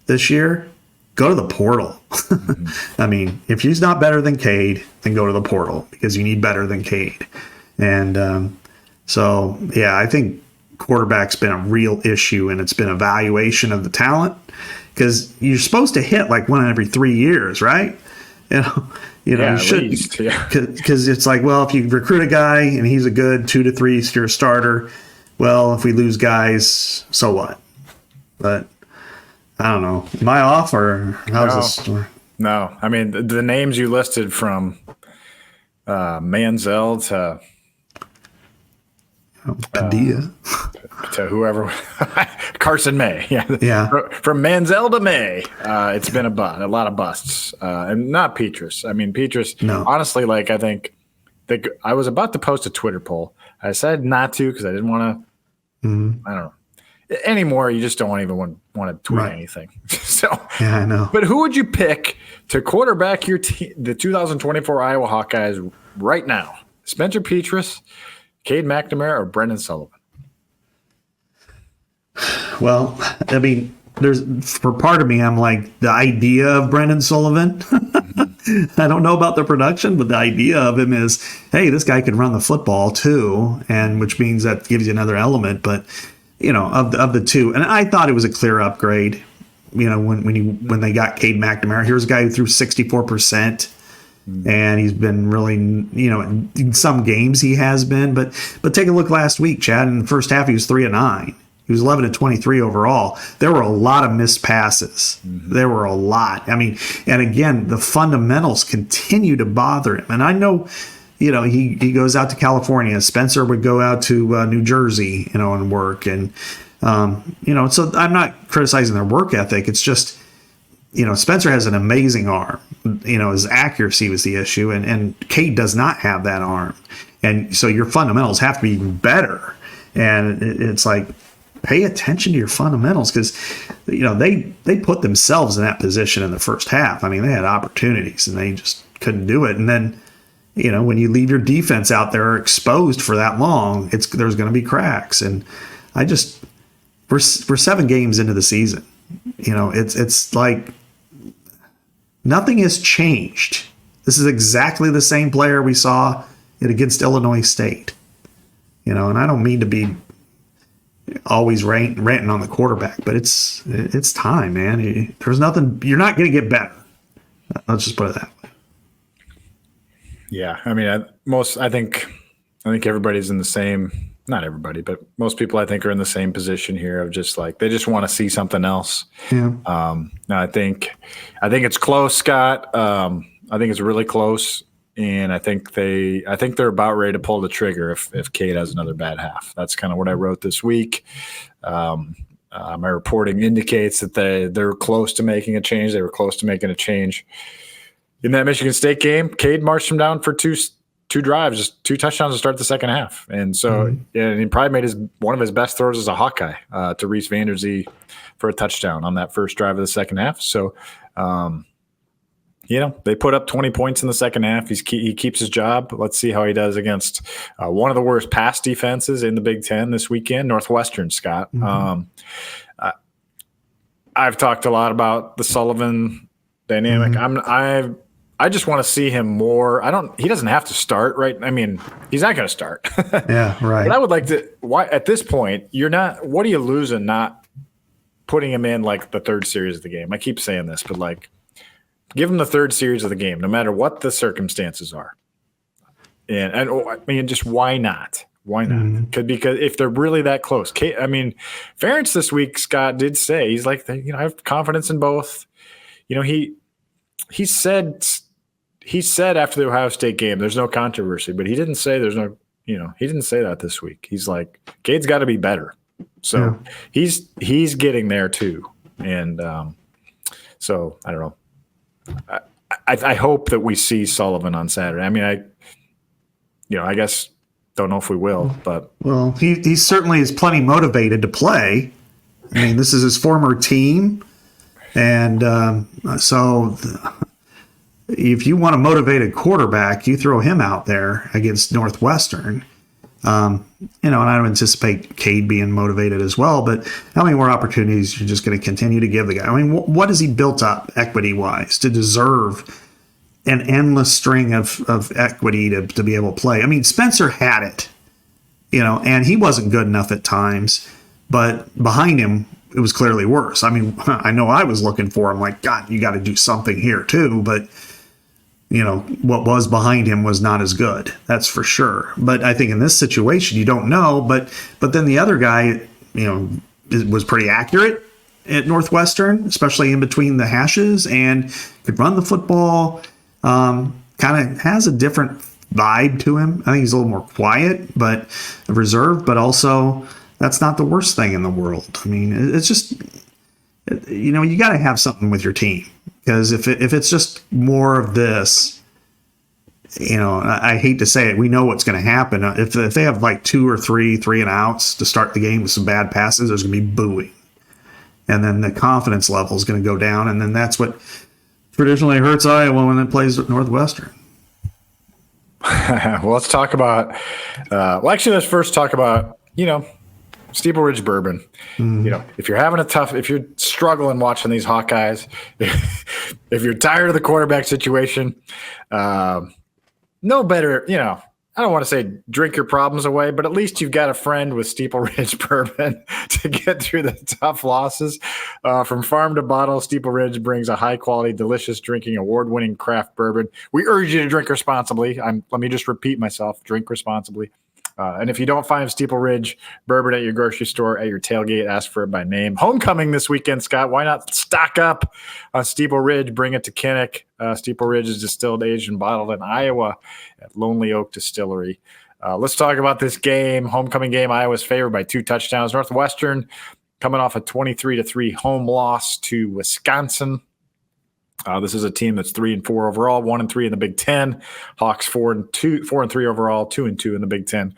this year, go to the portal. I mean, if he's not better than Cade, then go to the portal, because you need better than Cade. And I think quarterback's been a real issue, and it's been evaluation of the talent, because you're supposed to hit like one every 3 years, right? You should, because it's like, well, if you recruit a guy and he's a good 2 to 3 year starter, well, if we lose guys, so what? But I don't know. Am I off, or how's this? No, I mean, the names you listed, from Manziel to Padilla to whoever, Carson May, yeah. From Manziel to May, it's been a lot of busts, and not Petrus. I mean, Petrus. No. Honestly, I think I was about to post a Twitter poll. I decided not to, because I didn't want to. I don't know. Anymore, you just don't even want to tweet anything. So, yeah, I know. But who would you pick to quarterback your team, the 2024 Iowa Hawkeyes right now? Spencer Petras, Cade McNamara, or Brendan Sullivan? Well, I mean, for part of me, I'm like, the idea of Brendan Sullivan. I don't know about the production, but the idea of him is, hey, this guy can run the football too, and which means that gives you another element. But of the two, and I thought it was a clear upgrade when they got Cade McNamara. Here's a guy who threw 64%. And he's been really, in some games he has been, but take a look last week, Chad. In the first half, he was 3-9. He was 11-23 overall. There were a lot of missed passes. There were a lot. I mean, and again, the fundamentals continue to bother him. And I know, he goes out to California. Spencer would go out to New Jersey, and work. And, so I'm not criticizing their work ethic. It's just, Spencer has an amazing arm. His accuracy was the issue, and Cade does not have that arm. And so your fundamentals have to be even better. And it's like, pay attention to your fundamentals, because, they put themselves in that position in the first half. I mean, they had opportunities and they just couldn't do it. And then, when you leave your defense out there exposed for that long, there's going to be cracks. And we're 7 games into the season. It's like nothing has changed. This is exactly the same player we saw against Illinois State. And I don't mean to be always ranting on the quarterback, but it's time, man. There's nothing. You're not going to get better. Let's just put it that way. Yeah, I mean, I think everybody's in the same. Not everybody, but most people I think are in the same position here of just like they just want to see something else. Yeah. Now I think it's close, Scott. I think it's really close, and I think they're about ready to pull the trigger if Cade has another bad half. That's kind of what I wrote this week. My reporting indicates that they're close to making a change. They were close to making a change in that Michigan State game. Cade marched them down for two drives, just 2 touchdowns to start the second half. And so and he probably made one of his best throws as a Hawkeye to Reese Vanderzee for a touchdown on that first drive of the second half. So, they put up 20 points in the second half. He keeps his job. Let's see how he does against one of the worst pass defenses in the Big Ten this weekend, Northwestern, Scott. I've talked a lot about the Sullivan dynamic. I just want to see him more. He doesn't have to start, right? I mean, he's not going to start. Yeah, right. But I would like to, at this point, what are you losing not putting him in like the third series of the game? I keep saying this, but like give him the third series of the game, no matter what the circumstances are. And I mean, just why not? Why not? Because if they're really that close, Ferentz this week, Scott did say, he's like, I have confidence in both. He said after the Ohio State game, there's no controversy, but he didn't say he didn't say that this week. He's like, Cade's got to be better. So he's getting there too. And so I don't know. I hope that we see Sullivan on Saturday. I mean, I guess don't know if we will, but. Well, he certainly is plenty motivated to play. I mean, this is his former team. And so if you want to motivate a quarterback, you throw him out there against Northwestern. And I don't anticipate Cade being motivated as well, but how many more opportunities you're just going to continue to give the guy? I mean, what has he built up equity-wise to deserve an endless string of equity to be able to play? I mean, Spencer had it, and he wasn't good enough at times, but behind him, it was clearly worse. I mean, I know I was looking for him like, God, you got to do something here too. But, what was behind him was not as good. That's for sure. But I think in this situation, you don't know. But then the other guy, was pretty accurate at Northwestern, especially in between the hashes, and could run the football. Kind of has a different vibe to him. I think he's a little more quiet, but reserved, but also that's not the worst thing in the world. I mean, it's just, you got to have something with your team, because if it's just more of this, I hate to say it, we know what's going to happen. If they have like 2 or 3 and outs to start the game with some bad passes, there's going to be booing. And then the confidence level is going to go down. And then that's what traditionally hurts Iowa when it plays Northwestern. Well, let's talk about, let's first talk about, Steeple Ridge Bourbon. If you're struggling watching these Hawkeyes, if you're tired of the quarterback situation, no better, I don't want to say drink your problems away, but at least you've got a friend with Steeple Ridge bourbon to get through the tough losses. From farm to bottle, Steeple Ridge brings a high-quality, delicious drinking, award-winning craft bourbon. We urge you to drink responsibly. Let me just repeat myself. Drink responsibly. And if you don't find Steeple Ridge bourbon at your grocery store, at your tailgate, ask for it by name. Homecoming this weekend, Scott. Why not stock up on Steeple Ridge? Bring it to Kinnick. Steeple Ridge is distilled, aged, and bottled in Iowa at Lonely Oak Distillery. Let's talk about this game. Homecoming game. Iowa's favored by 2 touchdowns. Northwestern coming off a 23-3 home loss to Wisconsin. This is a team that's 3-4 overall, 1-3 in the Big Ten. Hawks 4-3 overall, 2-2 in the Big Ten.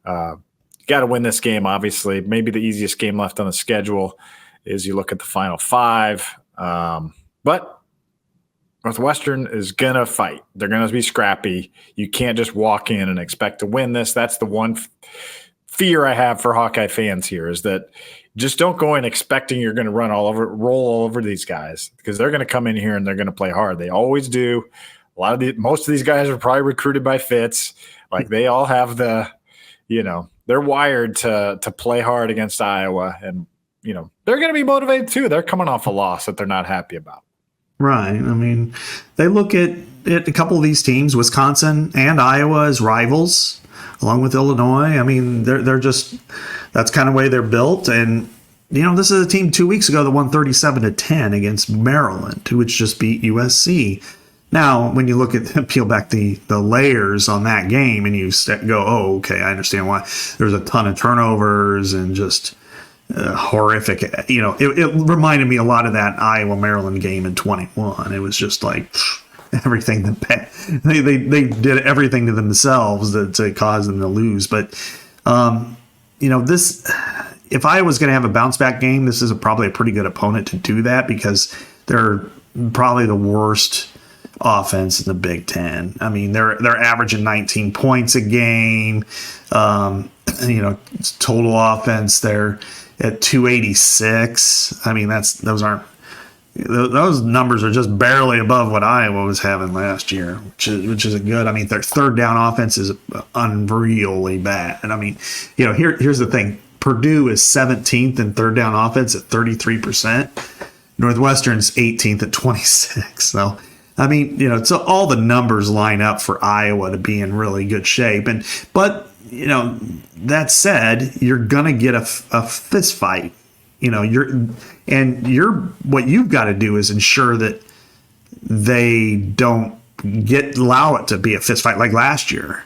You got to win this game, obviously. Maybe the easiest game left on the schedule is you look at the Final Five. But Northwestern is going to fight. They're going to be scrappy. You can't just walk in and expect to win this. That's the one fear I have for Hawkeye fans here, is that just don't go in expecting you're going to roll all over these guys, because they're going to come in here and they're going to play hard. They always do. Most of these guys are probably recruited by Fitz. Like, they all have they're wired to play hard against Iowa, and they're going to be motivated too. They're coming off a loss that they're not happy about. Right. I mean, they look at a couple of these teams, Wisconsin and Iowa, as rivals, along with Illinois. I mean, they're just, that's kind of the way they're built. And, this is a team 2 weeks ago that won 37-10 against Maryland, which just beat USC. Now, when you look at peel back the layers on that game, and you go, oh, okay, I understand why there's a ton of turnovers and just horrific. It reminded me a lot of that Iowa-Maryland game in 21. It was just like everything that they did everything to themselves to cause them to lose. But this, if I was going to have a bounce back game, this is probably a pretty good opponent to do that, because they're probably the worst offense in the Big Ten. I mean, they're averaging 19 points a game. Total offense, they're at 286. I mean, those numbers are just barely above what Iowa was having last year, which is a good. I mean, their third down offense is unreally bad. And I mean, here's the thing: Purdue is 17th in third down offense at 33%. Northwestern's 18th at 26. So, I mean, so all the numbers line up for Iowa to be in really good shape. But that said, you're gonna get a fist fight. What you've got to do is ensure that they don't allow it to be a fist fight like last year.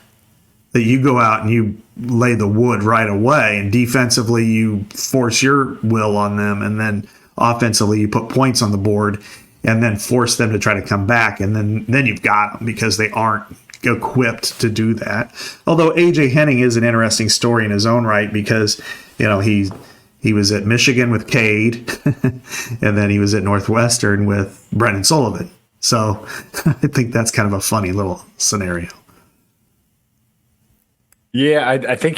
That you go out and you lay the wood right away, and defensively you force your will on them, and then offensively you put points on the board, and then force them to try to come back, and then you've got them, because they aren't equipped to do that. Although AJ Henning is an interesting story in his own right, because he was at Michigan with Cade, and then he was at Northwestern with Brendan Sullivan. So I think that's kind of a funny little scenario. Yeah, I think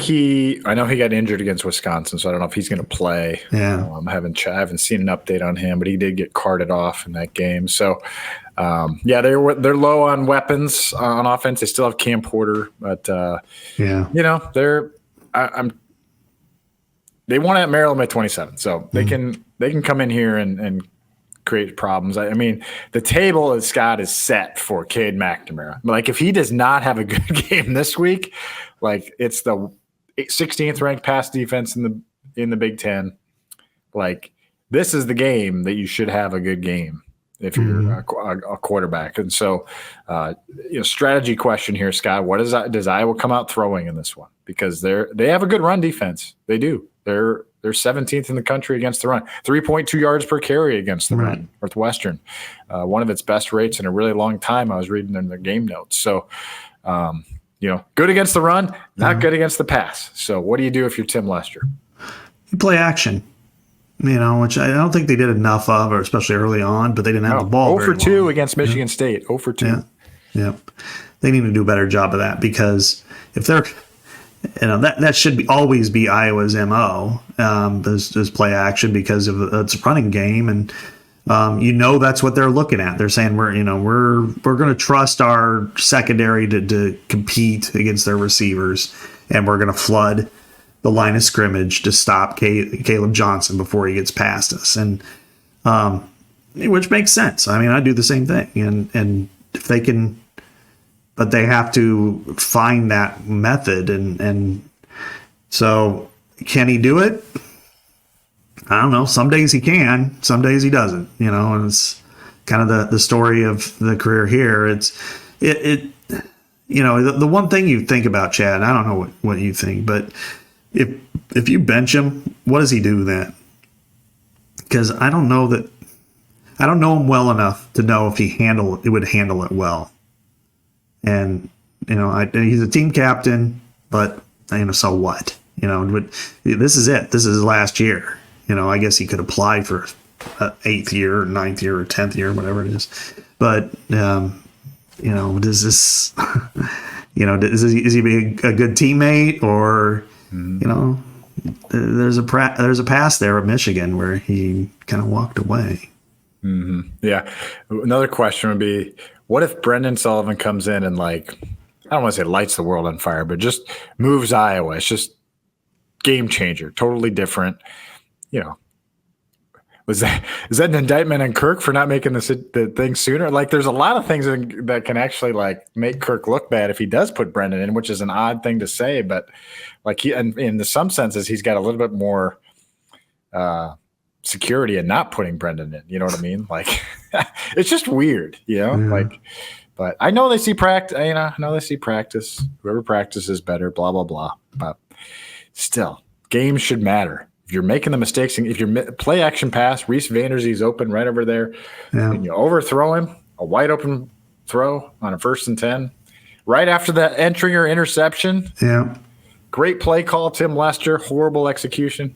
I know he got injured against Wisconsin, so I don't know if he's going to play. Yeah, I haven't seen an update on him, but he did get carted off in that game. So, they're low on weapons on offense. They still have Cam Porter, but they won at Maryland by 27, so they can come in here and create problems. I mean, the table, as Scott, is set for Cade McNamara. Like, if he does not have a good game this week, like, it's the 16th ranked pass defense in the Big Ten. Like, this is the game that you should have a good game if you're a quarterback. And so, strategy question here, Scott. What does Iowa come out throwing in this one? Because they have a good run defense. They do. They're 17th in the country against the run. 3.2 yards per carry against the run. Northwestern, one of its best rates in a really long time. I was reading in their game notes. So, good against the run, not good against the pass. So what do you do if you're Tim Lester? You play action, which I don't think they did enough of, or especially early on, but they didn't have the ball. 0 for 2 against Michigan State. 0 for 2. Yeah. They need to do a better job of that, because if they're that should always be Iowa's MO. Is play action, because of it's a running game, and That's what they're looking at. They're saying we're going to trust our secondary to compete against their receivers, and we're going to flood the line of scrimmage to stop Caleb Johnson before he gets past us, and which makes sense. I mean, I do the same thing, and if they can, but they have to find that method, and so can he do it? I don't know. Some days he can, some days he doesn't. And it's kind of the story of the career here. The one thing you think about, Chad, I don't know what you think, but if you bench him, what does he do then? Because I don't know him well enough to know if he would handle it well. And he's a team captain, but so what? This is it. This is his last year. I guess he could apply for 8th year, or 9th year, or 10th year, whatever it is. But does this, is he be a good teammate, or there's a pass there at Michigan where he kind of walked away. Mm-hmm. Yeah. Another question would be, what if Brendan Sullivan comes in and I don't want to say lights the world on fire, but just moves Iowa? It's just game changer, totally different. Is that an indictment on Kirk for not making the thing sooner? There's a lot of things that can actually make Kirk look bad if he does put Brendan in, which is an odd thing to say, but in some senses, he's got a little bit more security in not putting Brendan in. You know what I mean? It's just weird, Yeah. But I know they see practice. I know they see practice. Whoever practices better, blah blah blah. But still, games should matter. If you're making the mistakes, and if your play action pass, Reese Vanderzee's open right over there, and you overthrow him, a wide open throw on a 1st and 10, right after that entry or interception. Yeah, great play call, Tim Lester. Horrible execution.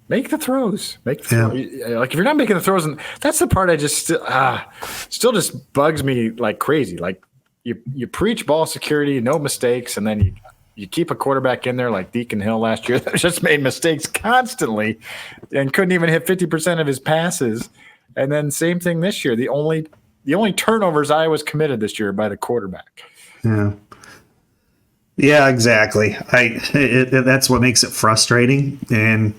Make the throws. Make the throws. If you're not making the throws, and that's the part I just still just bugs me like crazy. You preach ball security, no mistakes, and then you keep a quarterback in there like Deacon Hill last year that just made mistakes constantly and couldn't even hit 50% of his passes. And then same thing this year. The only turnovers Iowa's committed this year by the quarterback. Yeah. Yeah, exactly. That's what makes it frustrating. And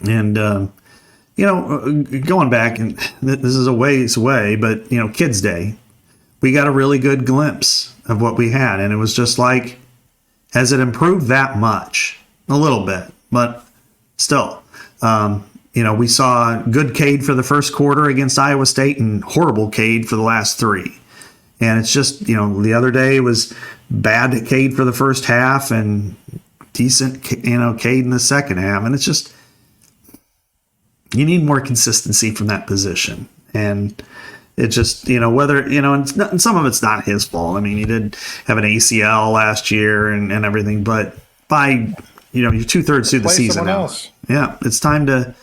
going back, and this is a ways away, but Kids Day, we got a really good glimpse of what we had, and it was just has it improved that much? A little bit, but still, we saw good Cade for the first quarter against Iowa State and horrible Cade for the last 3. And it's just, the other day was bad Cade for the first half and decent, Cade in the second half. And it's just, you need more consistency from that position. And it just, whether, and some of it's not his fault. I mean, he did have an ACL last year and everything, but by, you're 2/3 through the season now. Yeah, it's time to,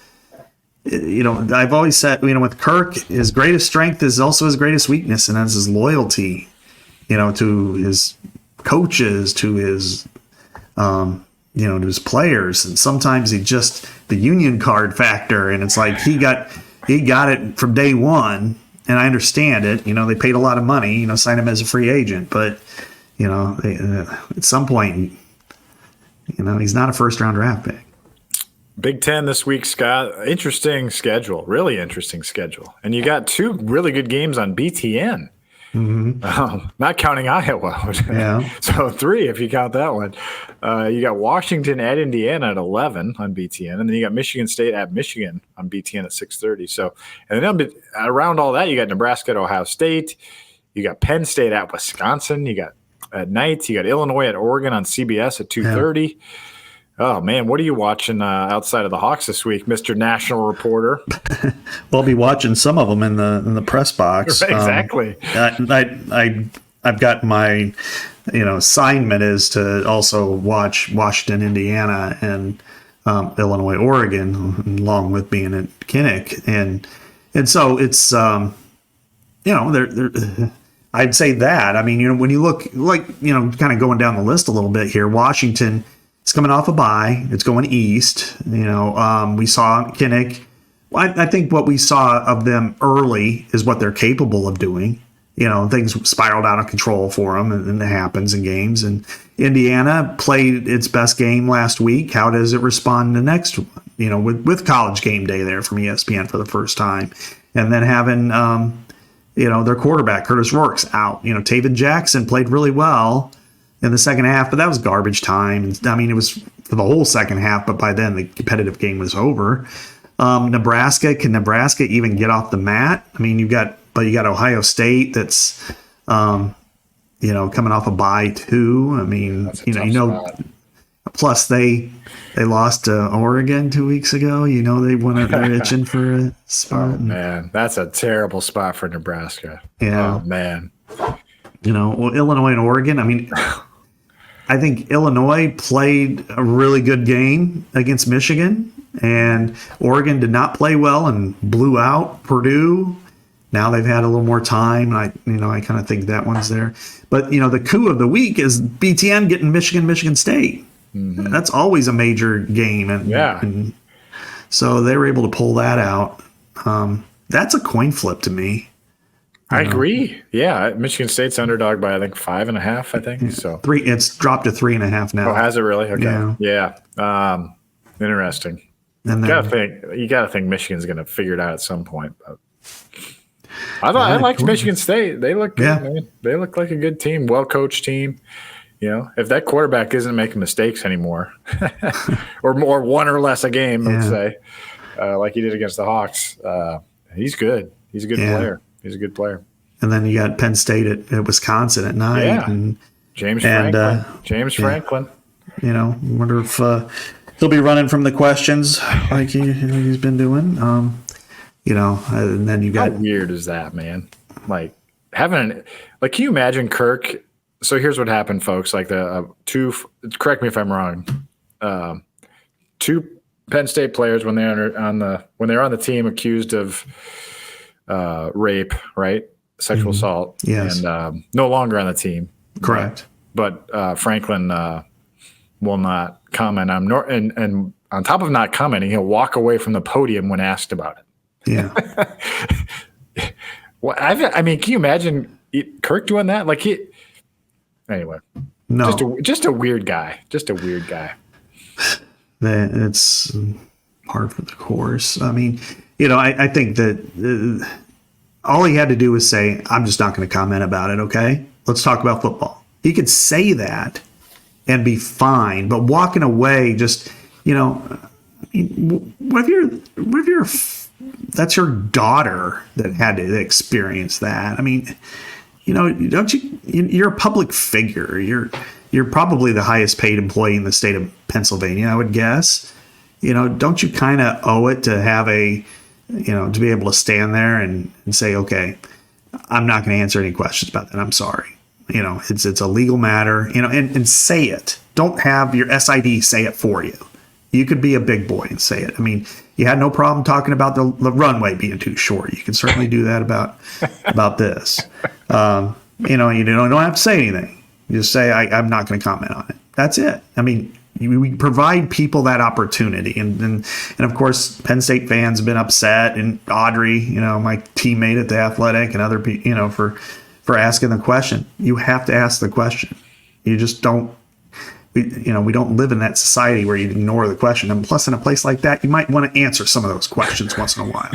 I've always said, with Kirk, his greatest strength is also his greatest weakness, and that's his loyalty, to his coaches, to his, to his players. And sometimes the union card factor, and it's he got it from day one. And I understand it. They paid a lot of money, signed him as a free agent. But, at some point, he's not a first-round draft pick. Big Ten this week, Scott. Interesting schedule. Really interesting schedule. And you got 2 really good games on BTN. Mm-hmm. Not counting Iowa. Yeah. So 3 if you count that one. You got Washington at Indiana at 11 on BTN, and then you got Michigan State at Michigan on BTN at 6:30. So, and then around all that, you got Nebraska at Ohio State. You got Penn State at Wisconsin. You got at night. You got Illinois at Oregon on CBS at 2:30. Yeah. Oh, man, what are you watching outside of the Hawks this week, Mr. National Reporter? Well, I'll be watching some of them in the press box. Exactly. I've got my, assignment is to also watch Washington, Indiana, and Illinois, Oregon, along with being at Kinnick. And so it's, I'd say that. I mean, when you look kind of going down the list a little bit here, Washington It's coming off a bye. It's going east. We saw Kinnick. I think what we saw of them early is what they're capable of doing. Things spiraled out of control for them, and it happens in games. And Indiana played its best game last week. How does it respond in the next one? With College Game Day there from ESPN for the first time, and then having their quarterback Curtis Rourke's out. Taven Jackson played really well in the second half, but that was garbage time. I mean, it was for the whole second half, but by then the competitive game was over. Nebraska, can Nebraska even get off the mat? I mean, you got Ohio State that's coming off a bye too. I mean, plus they lost to Oregon 2 weeks ago. They're itching for a spot. Oh man, that's a terrible spot for Nebraska. Yeah. Oh man. Illinois and Oregon. I mean, I think Illinois played a really good game against Michigan, and Oregon did not play well and blew out Purdue. Now they've had a little more time, and I kind of think that one's there. But the coup of the week is BTN getting Michigan State. Mm-hmm. That's always a major game, and so they were able to pull that out. That's a coin flip to me. I agree. Yeah, Michigan State's underdog by I think 5.5. I think so. 3. It's dropped to 3.5 now. Oh, has it really? Okay. Yeah. Interesting. And then, you gotta think Michigan's gonna figure it out at some point. But I liked Michigan State. They look good, man. They look like a good team, well coached team. If that quarterback isn't making mistakes anymore, or more one or less a game, let's say, like he did against the Hawks, he's good. He's a good player. He's a good player. And then you got Penn State at Wisconsin at night. Yeah. And James Franklin. Franklin. Wonder if he'll be running from the questions like he's been doing. And then you got. How weird is that, man? Like can you imagine Kirk? So here's what happened, folks. Like correct me if I'm wrong. Two Penn State players when they're on the team accused of rape, right? Sexual assault. Yes. And no longer on the team. Correct. But Franklin will not comment on and on top of not commenting, he'll walk away from the podium when asked about it. Yeah. Well, I mean, can you imagine Kirk doing that? Anyway. No. Just a weird guy. Just a weird guy. It's par for the course. I mean, I think that all he had to do was say, I'm just not going to comment about it, okay? Let's talk about football. He could say that and be fine, but walking away just, what if you're that's your daughter that had to experience that? I mean, you're a public figure. You're probably the highest paid employee in the state of Pennsylvania, I would guess. Don't you kind of owe it to have to be able to stand there and say, okay, I'm not going to answer any questions about that. I'm sorry. It's a legal matter, and say it. Don't have your SID say it for you. You could be a big boy and say it. I mean, you had no problem talking about the runway being too short. You can certainly do that about this. You don't have to say anything. You just say, I'm not going to comment on it. That's it. I mean, we provide people that opportunity. And of course, Penn State fans have been upset. And Audrey, my teammate at The Athletic, and other people, for asking the question. You have to ask the question. You just don't. We don't live in that society where you ignore the question. And plus, in a place like that, you might want to answer some of those questions once in a while.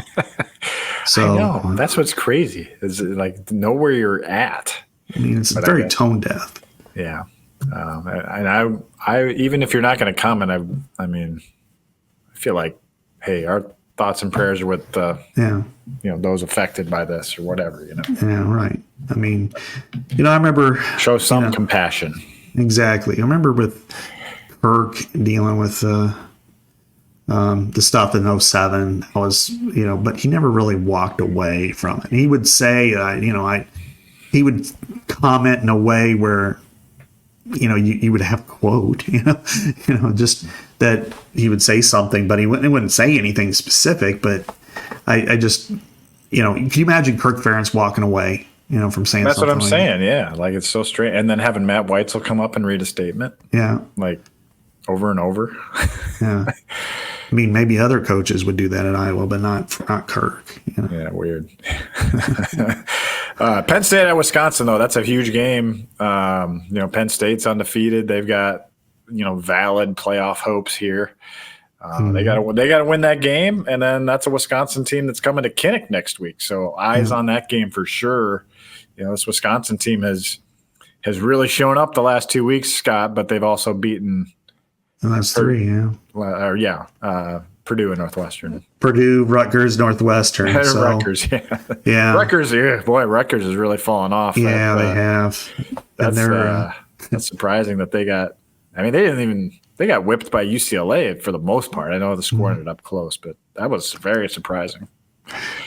So I know. That's what's crazy. Is know where you're at. I mean, it's very tone deaf. Yeah. And I even if you're not going to comment, I feel like, hey, our thoughts and prayers are with those affected by this or whatever. Yeah, right. I mean, I remember show some compassion. Exactly. I remember with Kirk dealing with the stuff in 2007. I was, but he never really walked away from it. He would say, he would comment in a way where, you would have a quote, just that he would say something, but he wouldn't say anything specific. But I just, can you imagine Kirk Ferentz walking away? From saying that's something. What I'm saying. Yeah. It's so straight. And then having Matt Weitzel come up and read a statement. Yeah. over and over. Yeah. I mean, maybe other coaches would do that at Iowa, but not Kirk. You know? Yeah, weird. Penn State at Wisconsin, though, that's a huge game. Penn State's undefeated. They've got valid playoff hopes here. They got to win that game, and then that's a Wisconsin team that's coming to Kinnick next week. So eyes on that game for sure. This Wisconsin team has really shown up the last 2 weeks, Scott, but they've also beaten. And that's three, Purdue and Northwestern. Purdue, Rutgers, Northwestern. Rutgers, yeah. Rutgers, Rutgers has really fallen off. Yeah, they have. That's surprising that they got. I mean, they got whipped by UCLA for the most part. I know the score ended up close, but that was very surprising.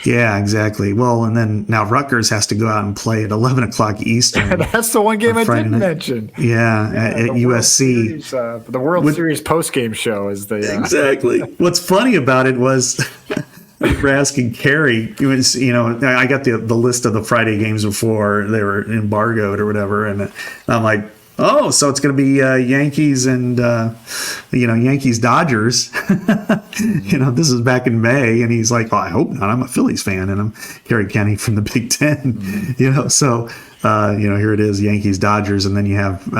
Yeah, exactly. Well, and then now Rutgers has to go out and play at 11 o'clock Eastern. That's the one game I didn't mention. Yeah, at USC. The World Series post-game show is the... Exactly. What's funny about it was... we're asking Carrie, it was, I got the list of the Friday games before they were embargoed or whatever, and I'm like, oh, so it's going to be Yankees and, Yankees Dodgers. This is back in May. And he's like, well, I hope not. I'm a Phillies fan. And I'm Kerry Kenny from the Big Ten, So, here it is, Yankees Dodgers. And then you have,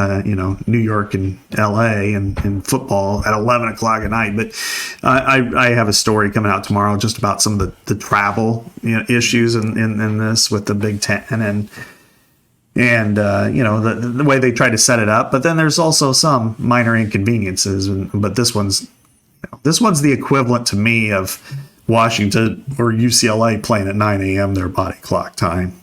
New York and LA and football at 11 o'clock at night. But I have a story coming out tomorrow just about some of the travel issues in this with the Big Ten and the way they try to set it up, but then there's also some minor inconveniences. But this one's the equivalent to me of Washington or UCLA playing at 9 a.m. their body clock time,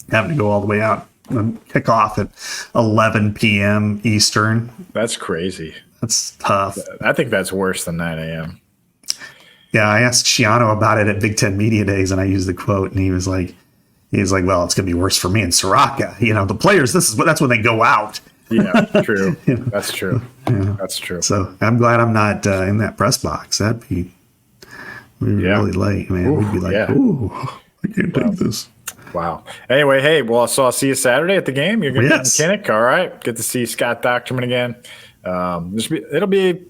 having to go all the way out and kick off at 11 p.m. Eastern. That's crazy. That's tough. I think that's worse than 9 a.m. Yeah, I asked Shiano about it at Big Ten Media Days, and I used the quote, and he was like, well, it's going to be worse for me in Soraka. The players, that's when they go out. Yeah, true. That's true. Yeah. That's true. So I'm glad I'm not in that press box. We'd be really late, man. We'd be like, ooh, I can't take this. Wow. Anyway, hey, well, so I'll see you Saturday at the game. You're going to be in Kinnick. All right. Get to see Scott Dochterman again. It'll be,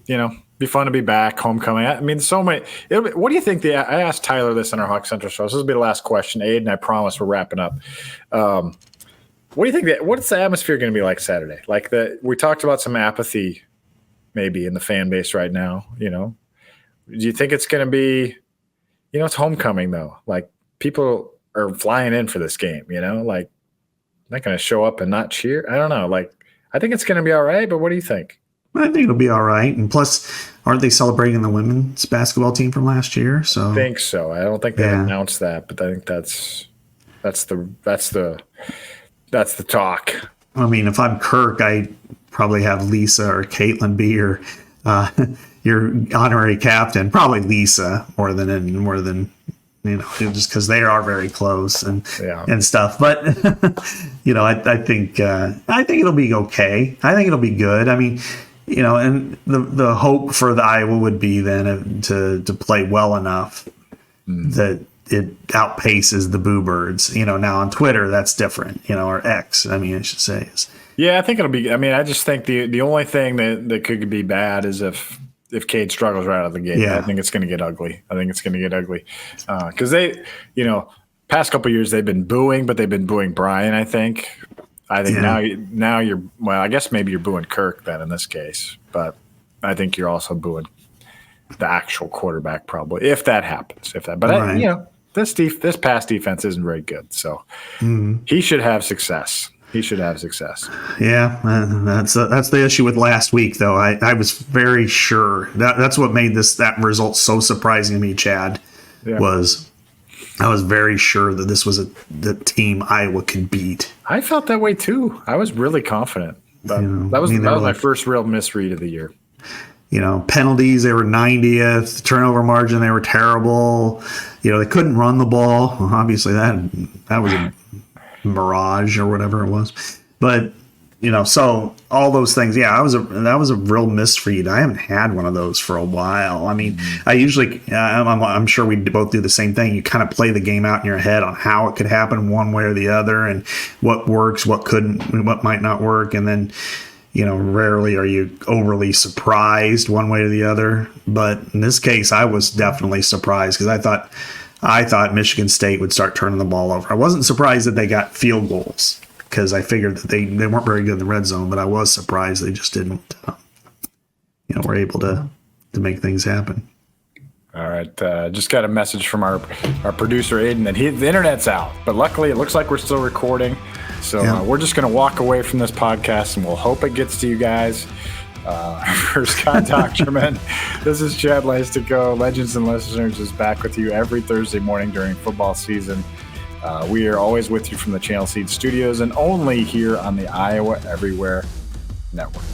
be fun to be back, homecoming. I mean, so many. What do you think? I asked Tyler this in our Hawk Central show. So this will be the last question. Aiden, I promise we're wrapping up. What do you think? What's the atmosphere going to be like Saturday? We talked about some apathy, maybe in the fan base right now. Do you think it's going to be? It's homecoming though. People are flying in for this game. Not going to show up and not cheer. I don't know. I think it's going to be all right. But what do you think? I think it'll be all right. And plus, aren't they celebrating the women's basketball team from last year? So I think so. I don't think they announced that, but I think that's the talk. I mean, if I'm Kirk, I probably have Lisa or Caitlin be your honorary captain. Probably Lisa more than just because they are very close and stuff. But I think it'll be okay. I think it'll be good. I mean. And the hope for the Iowa would be then to play well enough that it outpaces the Boo Birds. Now on Twitter that's different. Or X. I mean, I should say. Yeah, I think it'll be. I mean, I just think the only thing that could be bad is if Cade struggles right out of the gate. Yeah. I think it's going to get ugly. Because they, past couple of years they've been booing, but they've been booing Brian. I think now you're I guess maybe you're booing Kirk then in this case, but I think you're also booing the actual quarterback probably if that happens. But this past defense isn't very good, so he should have success. Yeah, that's the issue with last week though. I was very sure that's what made that result so surprising to me, Chad. Was I was very sure that this was the team Iowa could beat. I felt that way too. I was really confident. But that was my first real misread of the year. Penalties, they were 90th. Turnover margin, they were terrible. They couldn't run the ball. Well, obviously, that was a mirage or whatever it was. But so all those things. Yeah, that was a real misread. I haven't had one of those for a while. I mean, I usually, I'm sure we both do the same thing. You kind of play the game out in your head on how it could happen one way or the other, and what works, what couldn't, what might not work, and then rarely are you overly surprised one way or the other. But in this case, I was definitely surprised because I thought Michigan State would start turning the ball over. I wasn't surprised that they got field goals because I figured that they weren't very good in the red zone, but I was surprised they just didn't, were able to make things happen. All right. Just got a message from our producer, Aiden, that the internet's out. But luckily, it looks like we're still recording. So we're just going to walk away from this podcast, and we'll hope it gets to you guys. For Scott Dochterman, this is Chad Leistikow. Legends and Listeners is back with you every Thursday morning during football season. We are always with you from the Channel Seed Studios and only here on the Iowa Everywhere Network.